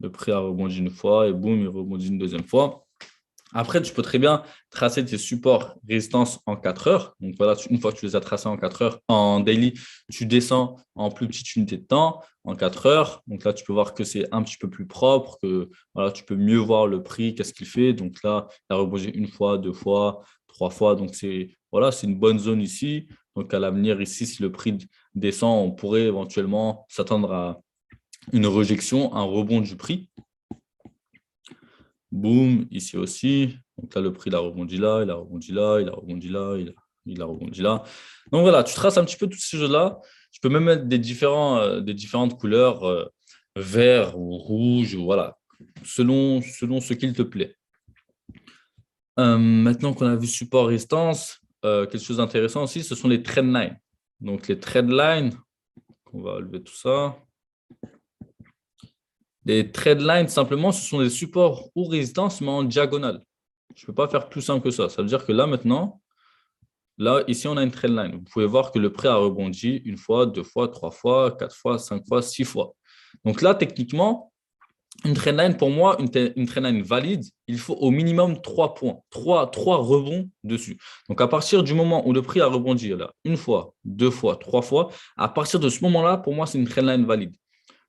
Le prix a rebondi une fois et boum, il rebondit une deuxième fois. Après, tu peux très bien tracer tes supports résistance en 4 heures. Donc voilà, une fois que tu les as tracés en 4 heures, en daily, tu descends en plus petite unité de temps, en 4 heures. Donc là, tu peux voir que c'est un petit peu plus propre, que voilà, tu peux mieux voir le prix, qu'est-ce qu'il fait. Donc là, il a rebondi une fois, deux fois, trois fois. Donc c'est une bonne zone ici. Donc à l'avenir, ici, si le prix descend, on pourrait éventuellement s'attendre à une rejection, un rebond du prix. Boum, ici aussi. Donc là, le prix, il a rebondi là, il a rebondi là, il a rebondi là, il a rebondi là. Donc voilà, tu traces un petit peu tous ces jeux-là. Tu peux même mettre des différentes couleurs, vert ou rouge, ou voilà, selon ce qu'il te plaît. Maintenant qu'on a vu support résistance, quelque chose d'intéressant aussi, ce sont les trendlines. Donc les trendlines, on va lever tout ça. Les trendlines, simplement, ce sont des supports ou résistances, mais en diagonale. Je ne peux pas faire plus simple que ça. Ça veut dire que là, maintenant, là, ici, on a une trendline. Vous pouvez voir que le prix a rebondi une fois, deux fois, trois fois, quatre fois, cinq fois, six fois. Donc là, techniquement, une trendline, pour moi, une trendline valide, il faut au minimum 3 points, 3 rebonds dessus. Donc, à partir du moment où le prix a rebondi là, une fois, deux fois, trois fois, à partir de ce moment-là, pour moi, c'est une trendline valide.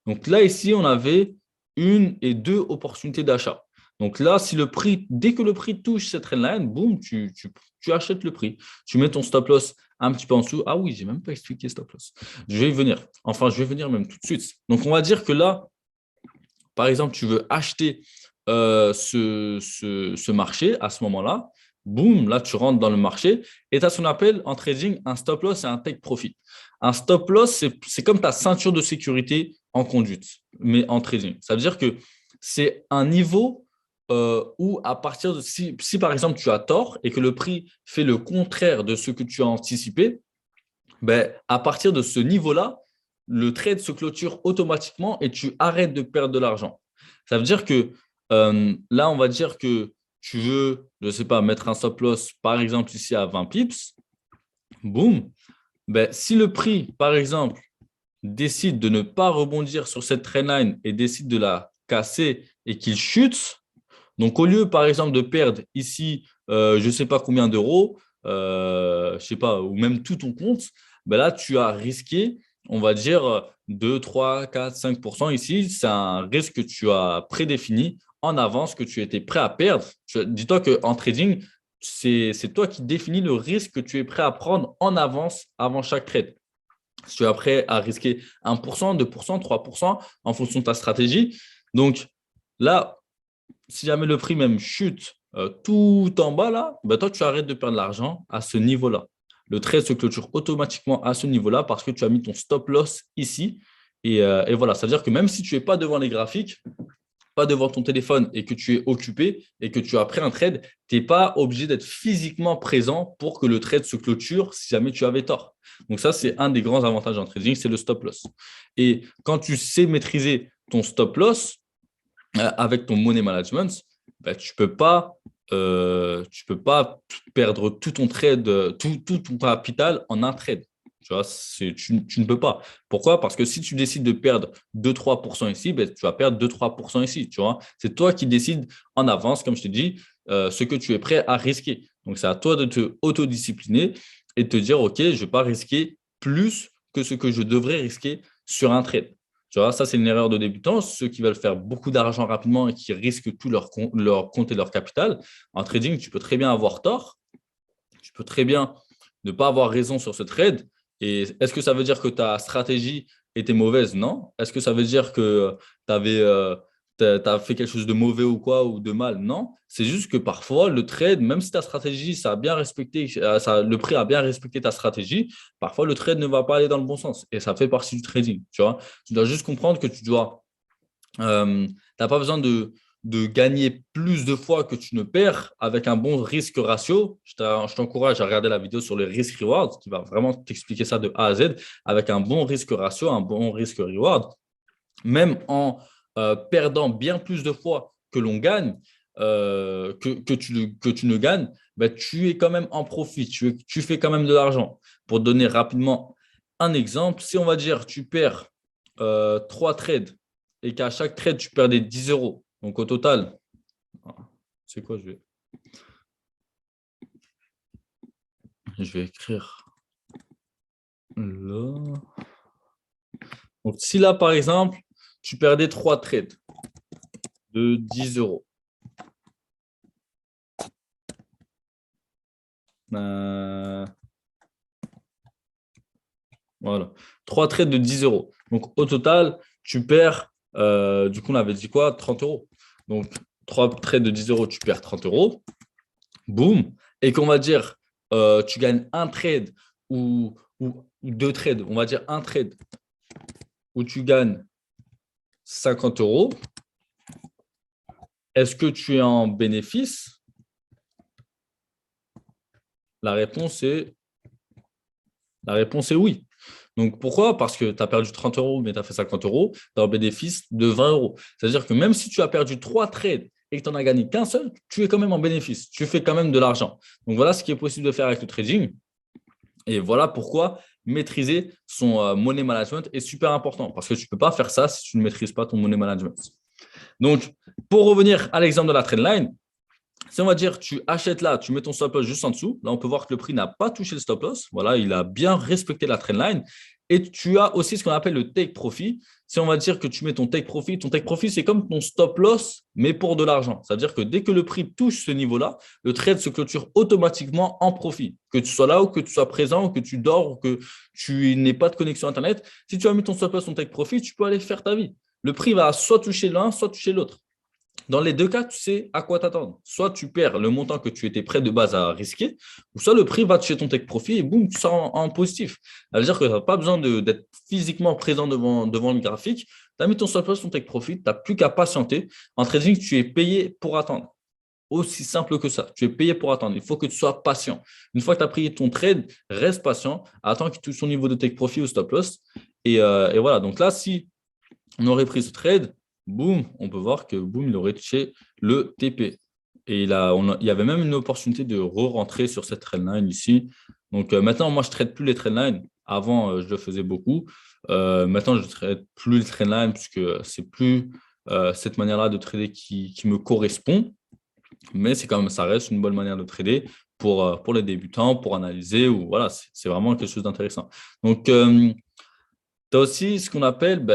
Donc là, ici, on avait une et deux opportunités d'achat. Donc là, dès que le prix touche cette trendline, boum, tu achètes le prix. Tu mets ton stop loss un petit peu en dessous. Ah oui, j'ai même pas expliqué stop loss. Je vais y venir. Enfin, je vais venir même tout de suite. Donc, on va dire que là, par exemple, tu veux acheter ce marché à ce moment-là. Boum, là, tu rentres dans le marché et tu as ce qu'on appelle en trading un stop loss et un take profit. Un stop loss, c'est comme ta ceinture de sécurité en conduite, mais en trading. Ça veut dire que c'est un niveau où, à partir de si par exemple tu as tort et que le prix fait le contraire de ce que tu as anticipé, ben, à partir de ce niveau-là, le trade se clôture automatiquement et tu arrêtes de perdre de l'argent. Ça veut dire que là, on va dire que tu veux, je ne sais pas, mettre un stop loss, par exemple, ici à 20 pips, boum. Ben, si le prix, par exemple, décide de ne pas rebondir sur cette trendline et décide de la casser et qu'il chute, donc au lieu, par exemple, de perdre ici, je ne sais pas combien d'euros, je sais pas, ou même tout ton compte, ben là, tu as risqué, on va dire, 2, 3, 4, 5% ici. C'est un risque que tu as prédéfini en avance, que tu étais prêt à perdre. Dis-toi qu'en trading, c'est toi qui définis le risque que tu es prêt à prendre en avance avant chaque trade. Si tu es prêt à risquer 1%, 2%, 3% en fonction de ta stratégie. Donc là, si jamais le prix même chute tout en bas, là, ben toi, tu arrêtes de perdre de l'argent à ce niveau-là. Le trade se clôture automatiquement à ce niveau-là parce que tu as mis ton stop loss ici. Et voilà, ça veut dire que même si tu n'es pas devant les graphiques, pas devant ton téléphone et que tu es occupé et que tu as pris un trade, tu n'es pas obligé d'être physiquement présent pour que le trade se clôture si jamais tu avais tort. Donc ça, c'est un des grands avantages en trading, c'est le stop loss. Et quand tu sais maîtriser ton stop loss, avec ton money management, bah, tu peux pas perdre tout ton trade, tout ton capital en un trade. Tu vois, tu ne peux pas. Pourquoi? Parce que si tu décides de perdre 2-3% ici, ben, tu vas perdre 2-3% ici. Tu vois, c'est toi qui décides en avance, comme je te dis, ce que tu es prêt à risquer. Donc, c'est à toi de te autodiscipliner et de te dire, OK, je ne vais pas risquer plus que ce que je devrais risquer sur un trade. Tu vois, ça, c'est une erreur de débutant. Ceux qui veulent faire beaucoup d'argent rapidement et qui risquent tout leur compte et leur capital. En trading, tu peux très bien avoir tort. Tu peux très bien ne pas avoir raison sur ce trade. Et est-ce que ça veut dire que ta stratégie était mauvaise? Non. Est-ce que ça veut dire que tu as fait quelque chose de mauvais ou quoi ou de mal? Non. C'est juste que parfois, le trade, même si ta stratégie, ça a bien respecté, le prix a bien respecté ta stratégie, parfois le trade ne va pas aller dans le bon sens. Et ça fait partie du trading. Tu vois, tu dois juste comprendre que tu n'as pas besoin de gagner plus de fois que tu ne perds avec un bon risque ratio. Je t'encourage à regarder la vidéo sur le risk reward qui va vraiment t'expliquer ça de A à Z avec un bon risque ratio, un bon risque reward. Même en perdant bien plus de fois que l'on gagne, que tu ne gagnes, bah, tu es quand même en profit, tu fais quand même de l'argent. Pour te donner rapidement un exemple, si on va dire tu perds 3 trades et qu'à chaque trade, tu perdais 10 euros. Donc au total, c'est quoi je vais écrire là. Donc si là, par exemple, tu perdais 3 trades de 10 euros. Euh, voilà. 3 trades de 10 euros. Donc au total, tu perds, du coup, on avait dit quoi? 30 euros. Donc 3 trades de 10 euros, tu perds 30 euros. Boum. Et qu'on va dire, tu gagnes un trade ou deux trades. On va dire un trade où tu gagnes 50 euros. Est-ce que tu es en bénéfice? La réponse est, la réponse est oui. Donc pourquoi? Parce que tu as perdu 30 euros, mais tu as fait 50 euros, tu as un bénéfice de 20 euros. C'est-à-dire que même si tu as perdu 3 trades et que tu n'en as gagné qu'un seul, tu es quand même en bénéfice. Tu fais quand même de l'argent. Donc voilà ce qui est possible de faire avec le trading. Et voilà pourquoi maîtriser son money management est super important. Parce que tu ne peux pas faire ça si tu ne maîtrises pas ton money management. Donc, pour revenir à l'exemple de la trendline, si on va dire tu achètes là, tu mets ton stop loss juste en dessous, là on peut voir que le prix n'a pas touché le stop loss. Voilà, il a bien respecté la trendline. Et tu as aussi ce qu'on appelle le take profit. Si on va dire que tu mets ton take profit, c'est comme ton stop loss, mais pour de l'argent. C'est-à-dire que dès que le prix touche ce niveau-là, le trade se clôture automatiquement en profit. Que tu sois là ou que tu sois présent ou que tu dors ou que tu n'aies pas de connexion Internet, si tu as mis ton stop loss, ton take profit, tu peux aller faire ta vie. Le prix va soit toucher l'un, soit toucher l'autre. Dans les deux cas, tu sais à quoi t'attendre. Soit tu perds le montant que tu étais prêt de base à risquer, ou soit le prix va toucher ton take profit et boum, tu sors en positif. Ça veut dire que tu n'as pas besoin d'être physiquement présent devant le graphique. Tu as mis ton stop loss, ton take profit, tu n'as plus qu'à patienter. En trading, tu es payé pour attendre. Aussi simple que ça. Tu es payé pour attendre. Il faut que tu sois patient. Une fois que tu as pris ton trade, reste patient. Attends qu'il touche son niveau de take profit ou stop loss. Et voilà. Donc là, si on aurait pris ce trade, boum, on peut voir que boum, il aurait touché le TP. Et il y avait même une opportunité de re-rentrer sur cette trendline ici. Donc maintenant, moi, je ne trade plus les trendlines. Avant, je le faisais beaucoup. Maintenant, je ne trade plus les trendlines puisque c'est plus cette manière-là de trader qui me correspond. Mais c'est quand même, ça reste une bonne manière de trader pour les débutants, pour analyser. Ou voilà, c'est vraiment quelque chose d'intéressant. Donc, tu as aussi ce qu'on appelle,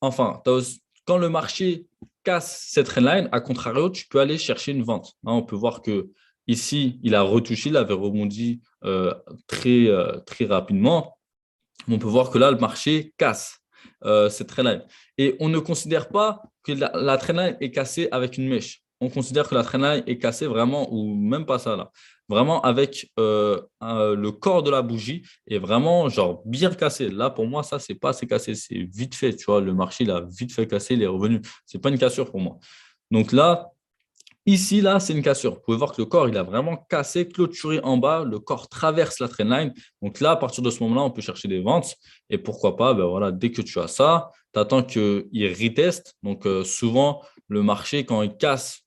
quand le marché casse cette trendline, à contrario, tu peux aller chercher une vente. Hein, on peut voir que ici, il a retouché, il avait rebondi très rapidement. Mais on peut voir que là, le marché casse cette trendline. Et on ne considère pas que la trendline est cassée avec une mèche. On considère que la trendline est cassée vraiment, ou même pas ça là, vraiment avec le corps de la bougie est vraiment genre bien cassé. Là, pour moi, ça, c'est pas assez cassé, c'est vite fait. Tu vois, le marché, il a vite fait casser, il est revenu. C'est pas une cassure pour moi. Donc là, ici, là, c'est une cassure. Vous pouvez voir que le corps, il a vraiment cassé, clôturé en bas. Le corps traverse la trendline. Donc là, à partir de ce moment-là, on peut chercher des ventes. Et pourquoi pas, ben voilà, dès que tu as ça, tu attends qu'il reteste. Donc souvent, le marché, quand il casse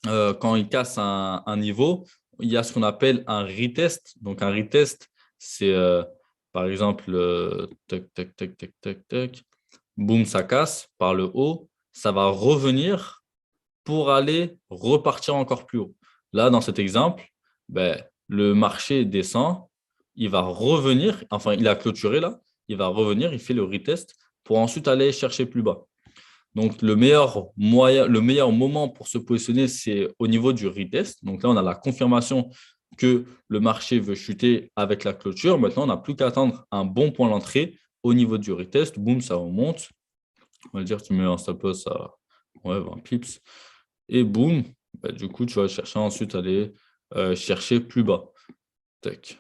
un niveau, il y a ce qu'on appelle un retest. Donc un retest, c'est par exemple, tac, tac, tac, tac, tac, tac, boum, ça casse par le haut. Ça va revenir pour aller repartir encore plus haut. Là, dans cet exemple, ben, le marché descend, il va revenir, enfin, il a clôturé là, il va revenir, il fait le retest pour ensuite aller chercher plus bas. Donc, le meilleur moment pour se positionner, c'est au niveau du retest. Donc là, on a la confirmation que le marché veut chuter avec la clôture. Maintenant, on n'a plus qu'à attendre un bon point d'entrée au niveau du retest. Boum, ça remonte. On va dire, tu mets un stop loss à 20 pips. Et boum, bah, du coup, tu vas chercher ensuite à aller chercher plus bas. Tac.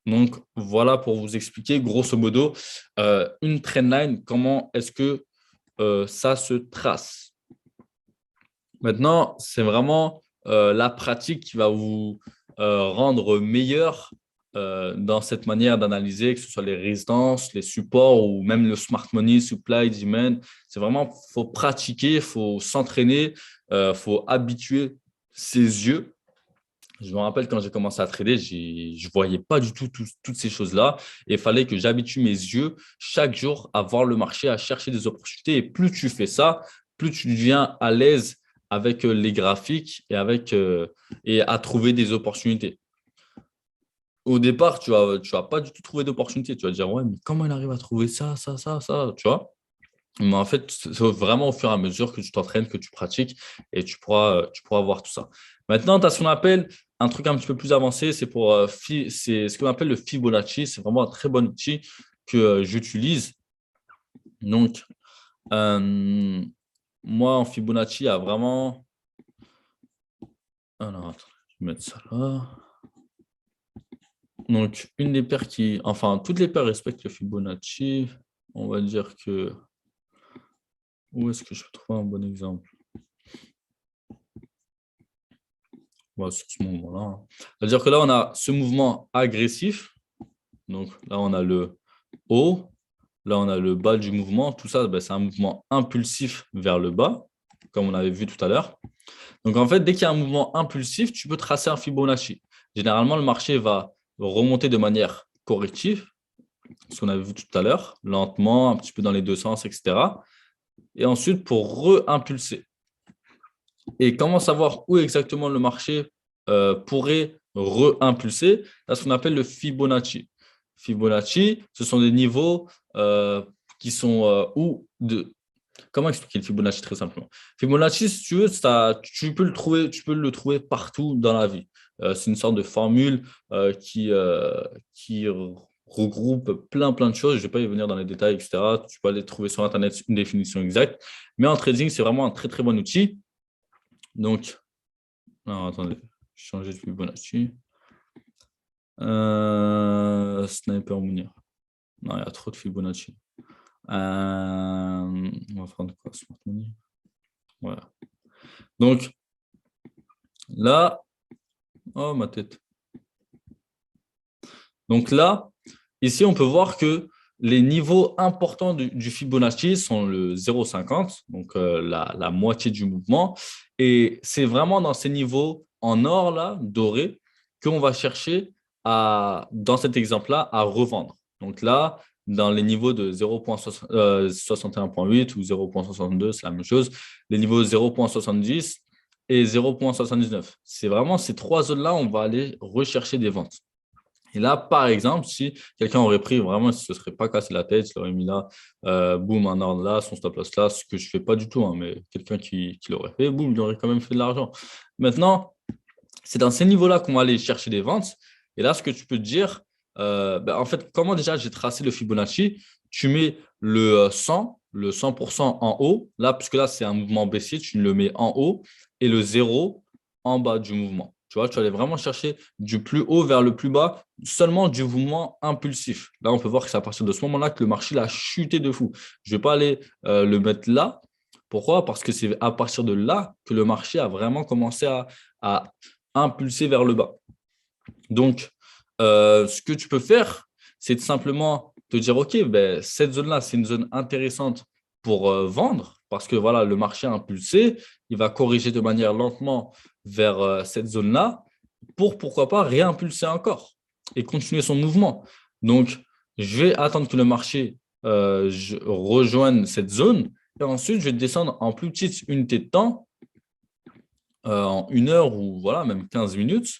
Donc, voilà pour vous expliquer, grosso modo, une trendline, comment est-ce que ça se trace. Maintenant, c'est vraiment la pratique qui va vous rendre meilleur dans cette manière d'analyser, que ce soit les résistances, les supports ou même le smart money, supply, demand. C'est vraiment, il faut pratiquer, il faut s'entraîner, il faut habituer ses yeux. Je me rappelle quand j'ai commencé à trader, je ne voyais pas du tout toutes ces choses-là. Et il fallait que j'habitue mes yeux chaque jour à voir le marché, à chercher des opportunités. Et plus tu fais ça, plus tu deviens à l'aise avec les graphiques et à trouver des opportunités. Au départ, tu vas pas du tout trouver d'opportunité. Tu vas dire, ouais, mais comment il arrive à trouver ça, tu vois? Mais en fait, c'est vraiment au fur et à mesure que tu t'entraînes, que tu pratiques et tu pourras voir tout ça. Maintenant, tu as ce qu'on appelle un truc un petit peu plus avancé, c'est ce qu'on appelle le Fibonacci. C'est vraiment un très bon outil que j'utilise. Donc, euh, moi, en Fibonacci, il y a vraiment. Alors, attends, je vais mettre ça là. Donc, une des paires enfin, toutes les paires respectent le Fibonacci. On va dire que. Où est-ce que je peux trouver un bon exemple? Sur ce mouvement-là, hein. C'est-à-dire que là, on a ce mouvement agressif. Donc là, on a le haut. Là, on a le bas du mouvement. Tout ça, ben, c'est un mouvement impulsif vers le bas, comme on avait vu tout à l'heure. Donc en fait, dès qu'il y a un mouvement impulsif, tu peux tracer un Fibonacci. Généralement, le marché va remonter de manière corrective, ce qu'on avait vu tout à l'heure, lentement, un petit peu dans les deux sens, etc. Et ensuite, pour re-impulser. Et comment savoir où exactement le marché pourrait re-impulser? C'est ce qu'on appelle le Fibonacci. Fibonacci, ce sont des niveaux qui sont ou de. Comment expliquer le Fibonacci très simplement? Fibonacci, si tu veux, tu peux le trouver partout dans la vie. C'est une sorte de formule qui regroupe plein de choses. Je ne vais pas y venir dans les détails, etc. Tu peux aller trouver sur Internet une définition exacte. Mais en trading, c'est vraiment un très bon outil. Donc, non, attendez, changer de Fibonacci. Sniper Mounir. Non, il y a trop de Fibonacci. On va prendre quoi? Smart Money. Voilà. Donc, là, oh ma tête. Donc là, ici, on peut voir que les niveaux importants du Fibonacci sont le 0,50, donc la moitié du mouvement. Et c'est vraiment dans ces niveaux en or, là, doré, qu'on va chercher dans cet exemple-là, à revendre. Donc là, dans les niveaux de 0,61.8 ou 0,62, c'est la même chose. Les niveaux 0,70 et 0,79. C'est vraiment ces trois zones-là, on va aller rechercher des ventes. Et là, par exemple, si quelqu'un aurait pris vraiment, si ce ne serait pas cassé la tête, il aurait mis là, boum, un ordre là, son stop loss là, ce que je ne fais pas du tout, hein, mais quelqu'un qui l'aurait fait, boum, il aurait quand même fait de l'argent. Maintenant, c'est dans ces niveaux-là qu'on va aller chercher des ventes. Et là, ce que tu peux te dire, en fait, comment déjà j'ai tracé le Fibonacci? Tu mets le 100, le 100% en haut, là, puisque là, c'est un mouvement baissier, tu le mets en haut, et le 0 en bas du mouvement. Tu vois, tu vas aller vraiment chercher du plus haut vers le plus bas, seulement du mouvement impulsif. Là, on peut voir que c'est à partir de ce moment-là que le marché a chuté de fou. Je ne vais pas aller le mettre là. Pourquoi? Parce que c'est à partir de là que le marché a vraiment commencé à impulser vers le bas. Donc, ce que tu peux faire, c'est de simplement te dire, OK, ben, cette zone-là, c'est une zone intéressante pour vendre parce que voilà, le marché a impulsé, il va corriger de manière lentement vers cette zone-là pour, pourquoi pas, réimpulser encore et continuer son mouvement. Donc, je vais attendre que le marché rejoigne cette zone et ensuite, je vais descendre en plus petite unité de temps, en 1 heure ou voilà, même 15 minutes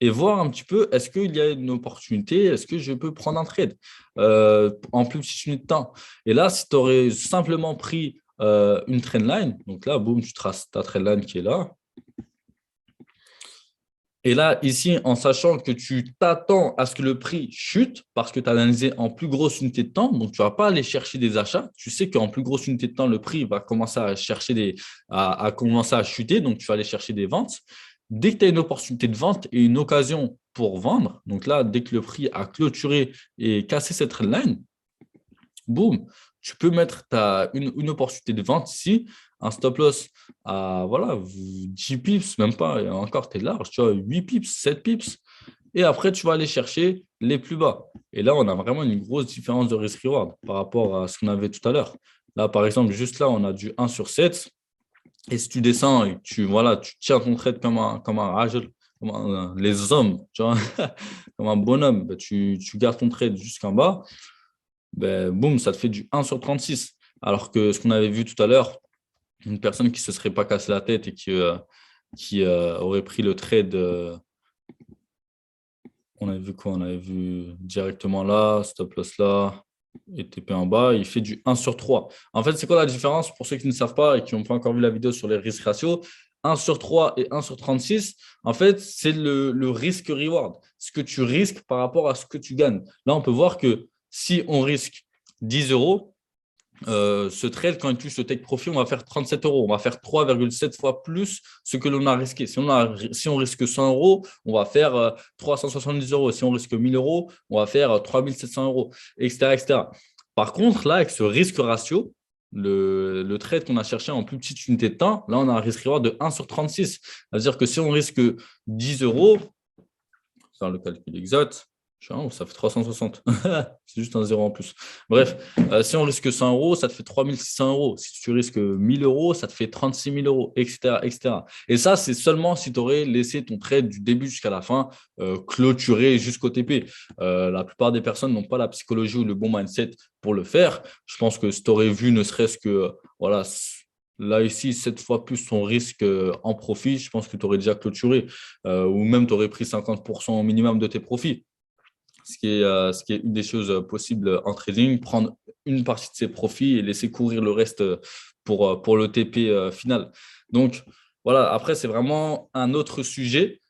et voir un petit peu est-ce qu'il y a une opportunité, est-ce que je peux prendre un trade en plus petite unité de temps. Et là, si tu aurais simplement pris une trendline, donc là, boum, tu traces ta trendline qui est là. Et là, ici, en sachant que tu t'attends à ce que le prix chute parce que tu as analysé en plus grosse unité de temps, donc tu ne vas pas aller chercher des achats. Tu sais qu'en plus grosse unité de temps, le prix va commencer à chercher commencer à chuter, donc tu vas aller chercher des ventes. Dès que tu as une opportunité de vente et une occasion pour vendre, donc là, dès que le prix a clôturé et cassé cette line, boum, tu peux mettre une opportunité de vente ici, un stop loss à voilà, 10 pips, même pas, et encore, tu es large, tu vois, 8 pips, 7 pips, et après, tu vas aller chercher les plus bas. Et là, on a vraiment une grosse différence de risk-reward par rapport à ce qu'on avait tout à l'heure. Là, par exemple, juste là, on a du 1/7, et si tu descends et voilà, tu tiens ton trade comme un rageux, comme les hommes, tu vois, comme un bonhomme, ben, tu gardes ton trade jusqu'en bas, ben, boum, ça te fait du 1/36. Alors que ce qu'on avait vu tout à l'heure, une personne qui ne se serait pas cassé la tête et qui aurait pris le trade, on avait vu quoi? On avait vu directement là, stop loss là, et TP en bas, il fait du 1/3. En fait, c'est quoi la différence pour ceux qui ne savent pas et qui n'ont pas encore vu la vidéo sur les risk ratios? 1/3 et 1/36, en fait, c'est le risque-reward. Ce que tu risques par rapport à ce que tu gagnes. Là, on peut voir que si on risque 10 euros, ce trade, quand il touche le take profit, on va faire 37 euros. On va faire 3,7 fois plus ce que l'on a risqué. Si on risque 100 euros, on va faire 370 euros. Si on risque 1000 euros, on va faire 3700 euros, etc., etc. Par contre, là, avec ce risque ratio, le trade qu'on a cherché en plus petite unité de temps, là, on a un risque reward de 1/36. C'est-à-dire que si on risque 10 euros, faire le calcul exact, ça fait 360. C'est juste un zéro en plus. Bref, si on risque 100 euros, ça te fait 3600 euros. Si tu risques 1000 euros, ça te fait 36 000 euros, etc., etc. Et ça, c'est seulement si tu aurais laissé ton trade du début jusqu'à la fin clôturé jusqu'au TP. La plupart des personnes n'ont pas la psychologie ou le bon mindset pour le faire. Je pense que si tu aurais vu ne serait-ce que voilà, là, ici, 7 fois plus ton risque en profit, je pense que tu aurais déjà clôturé ou même tu aurais pris 50% au minimum de tes profits. ce qui est une des choses possibles en trading, prendre une partie de ses profits et laisser courir le reste pour le TP final. Donc, voilà, après, c'est vraiment un autre sujet.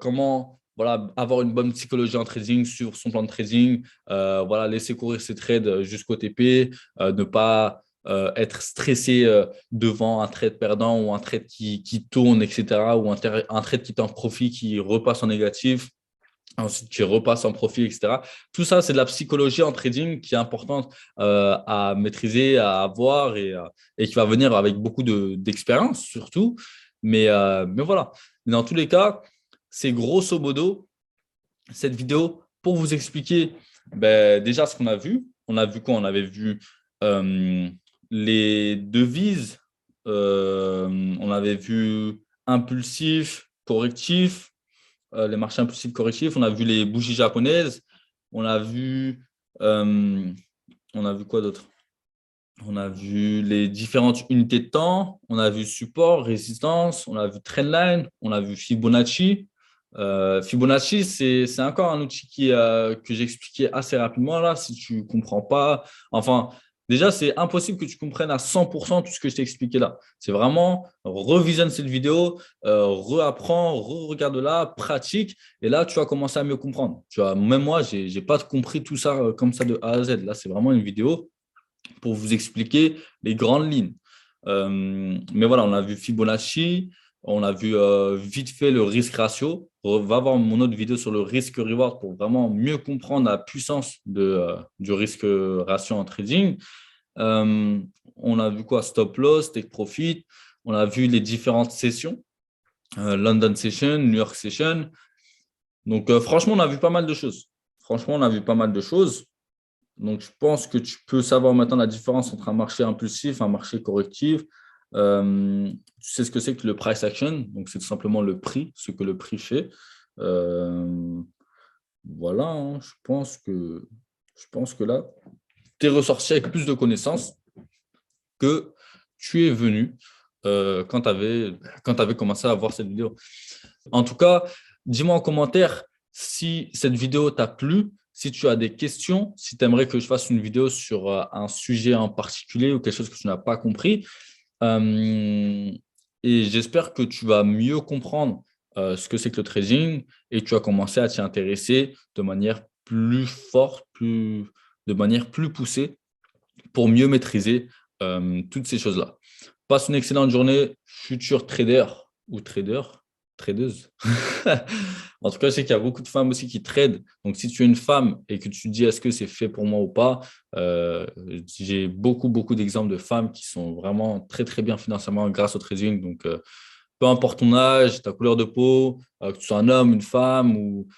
Comment voilà, avoir une bonne psychologie en trading, sur son plan de trading, voilà, laisser courir ses trades jusqu'au TP, ne pas être stressé devant un trade perdant ou un trade qui tourne, etc., ou un trade qui est en profit, qui repasse en négatif, ensuite qui repasse en profit, etc. Tout ça, c'est de la psychologie en trading qui est importante à maîtriser, à avoir et qui va venir avec beaucoup d'expérience surtout. Mais voilà. Dans tous les cas, c'est grosso modo cette vidéo pour vous expliquer déjà ce qu'on a vu. On a vu quoi? On avait vu euh, les devises, on avait vu impulsif, correctif, les marchés impulsifs correctifs, on a vu les bougies japonaises, on a vu, euh, on a vu quoi d'autre? On a vu les différentes unités de temps, on a vu support, résistance, on a vu trendline, on a vu Fibonacci. Fibonacci, c'est encore un outil que j'ai expliqué assez rapidement là, si tu ne comprends pas. Enfin, déjà, c'est impossible que tu comprennes à 100% tout ce que je t'ai expliqué là. C'est vraiment revisionne cette vidéo, reapprends, re-regarde là, pratique, et là, tu vas commencer à mieux comprendre. Tu vois, même moi, je n'ai pas compris tout ça comme ça de A à Z. Là, c'est vraiment une vidéo pour vous expliquer les grandes lignes. Mais voilà, on a vu Fibonacci, on a vu vite fait le risque ratio. Va voir mon autre vidéo sur le risque reward pour vraiment mieux comprendre la puissance du risque ratio en trading. Euh, on a vu quoi? Stop loss, take profit. On a vu les différentes sessions, London session, New York session. Donc, franchement, on a vu pas mal de choses. Franchement, on a vu pas mal de choses. Donc, je pense que tu peux savoir maintenant la différence entre un marché impulsif et un marché correctif. Tu sais ce que c'est que le price action. Donc, c'est tout simplement le prix, ce que le prix fait. Euh, voilà, hein, je pense que là, tu es ressorti avec plus de connaissances que tu es venu quand tu avais commencé à voir cette vidéo. En tout cas, dis-moi en commentaire si cette vidéo t'a plu, si tu as des questions, si tu aimerais que je fasse une vidéo sur un sujet en particulier ou quelque chose que tu n'as pas compris. Euh, et j'espère que tu vas mieux comprendre ce que c'est que le trading et tu vas commencer à t'y intéresser de manière plus forte, de manière plus poussée pour mieux maîtriser toutes ces choses-là. Passe une excellente journée, futur trader ou tradeuse. En tout cas, je sais qu'il y a beaucoup de femmes aussi qui tradent. Donc, si tu es une femme et que tu te dis est-ce que c'est fait pour moi ou pas, j'ai beaucoup d'exemples de femmes qui sont vraiment très, très bien financièrement grâce au trading. Donc, peu importe ton âge, ta couleur de peau, que tu sois un homme, une femme ou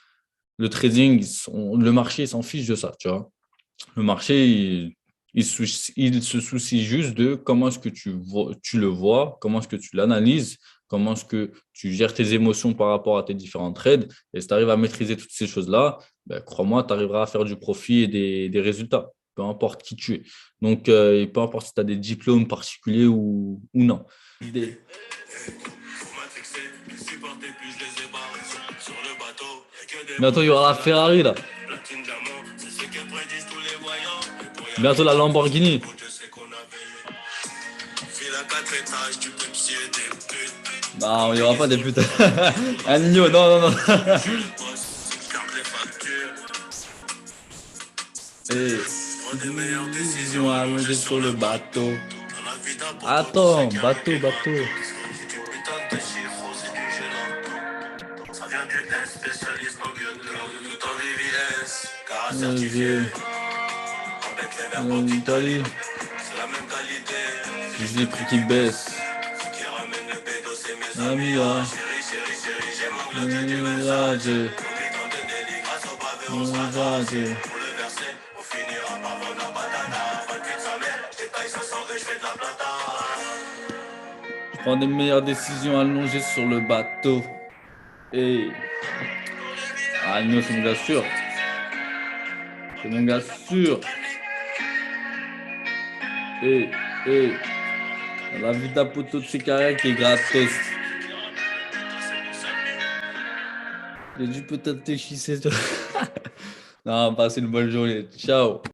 le trading, le marché s'en fiche de ça, tu vois. Le marché, il se soucie juste de comment est-ce que tu le vois, comment est-ce que tu l'analyses, comment est-ce que tu gères tes émotions par rapport à tes différents trades. Et si tu arrives à maîtriser toutes ces choses-là, ben, crois-moi, tu arriveras à faire du profit et des résultats, peu importe qui tu es. Donc, et peu importe si tu as des diplômes particuliers ou non. Bientôt, il y aura la Ferrari, là. Bientôt, la Lamborghini. Non, il n'y aura pas des putes. Un Nino, non, non, non. Et décision allongée sur le bateau. Attends, bateau. En Italie, j'ai les prix qui baissent. Amiga, mirage, mirage. Je prends des meilleures décisions allongées sur le bateau. Et ah non, c'est mon gars sûr. C'est mon gars sûr. Et la vie d'un poteau de ses carrières qui est gratos. J'ai dû peut-être te chisser. Non, passez une bonne journée. Ciao.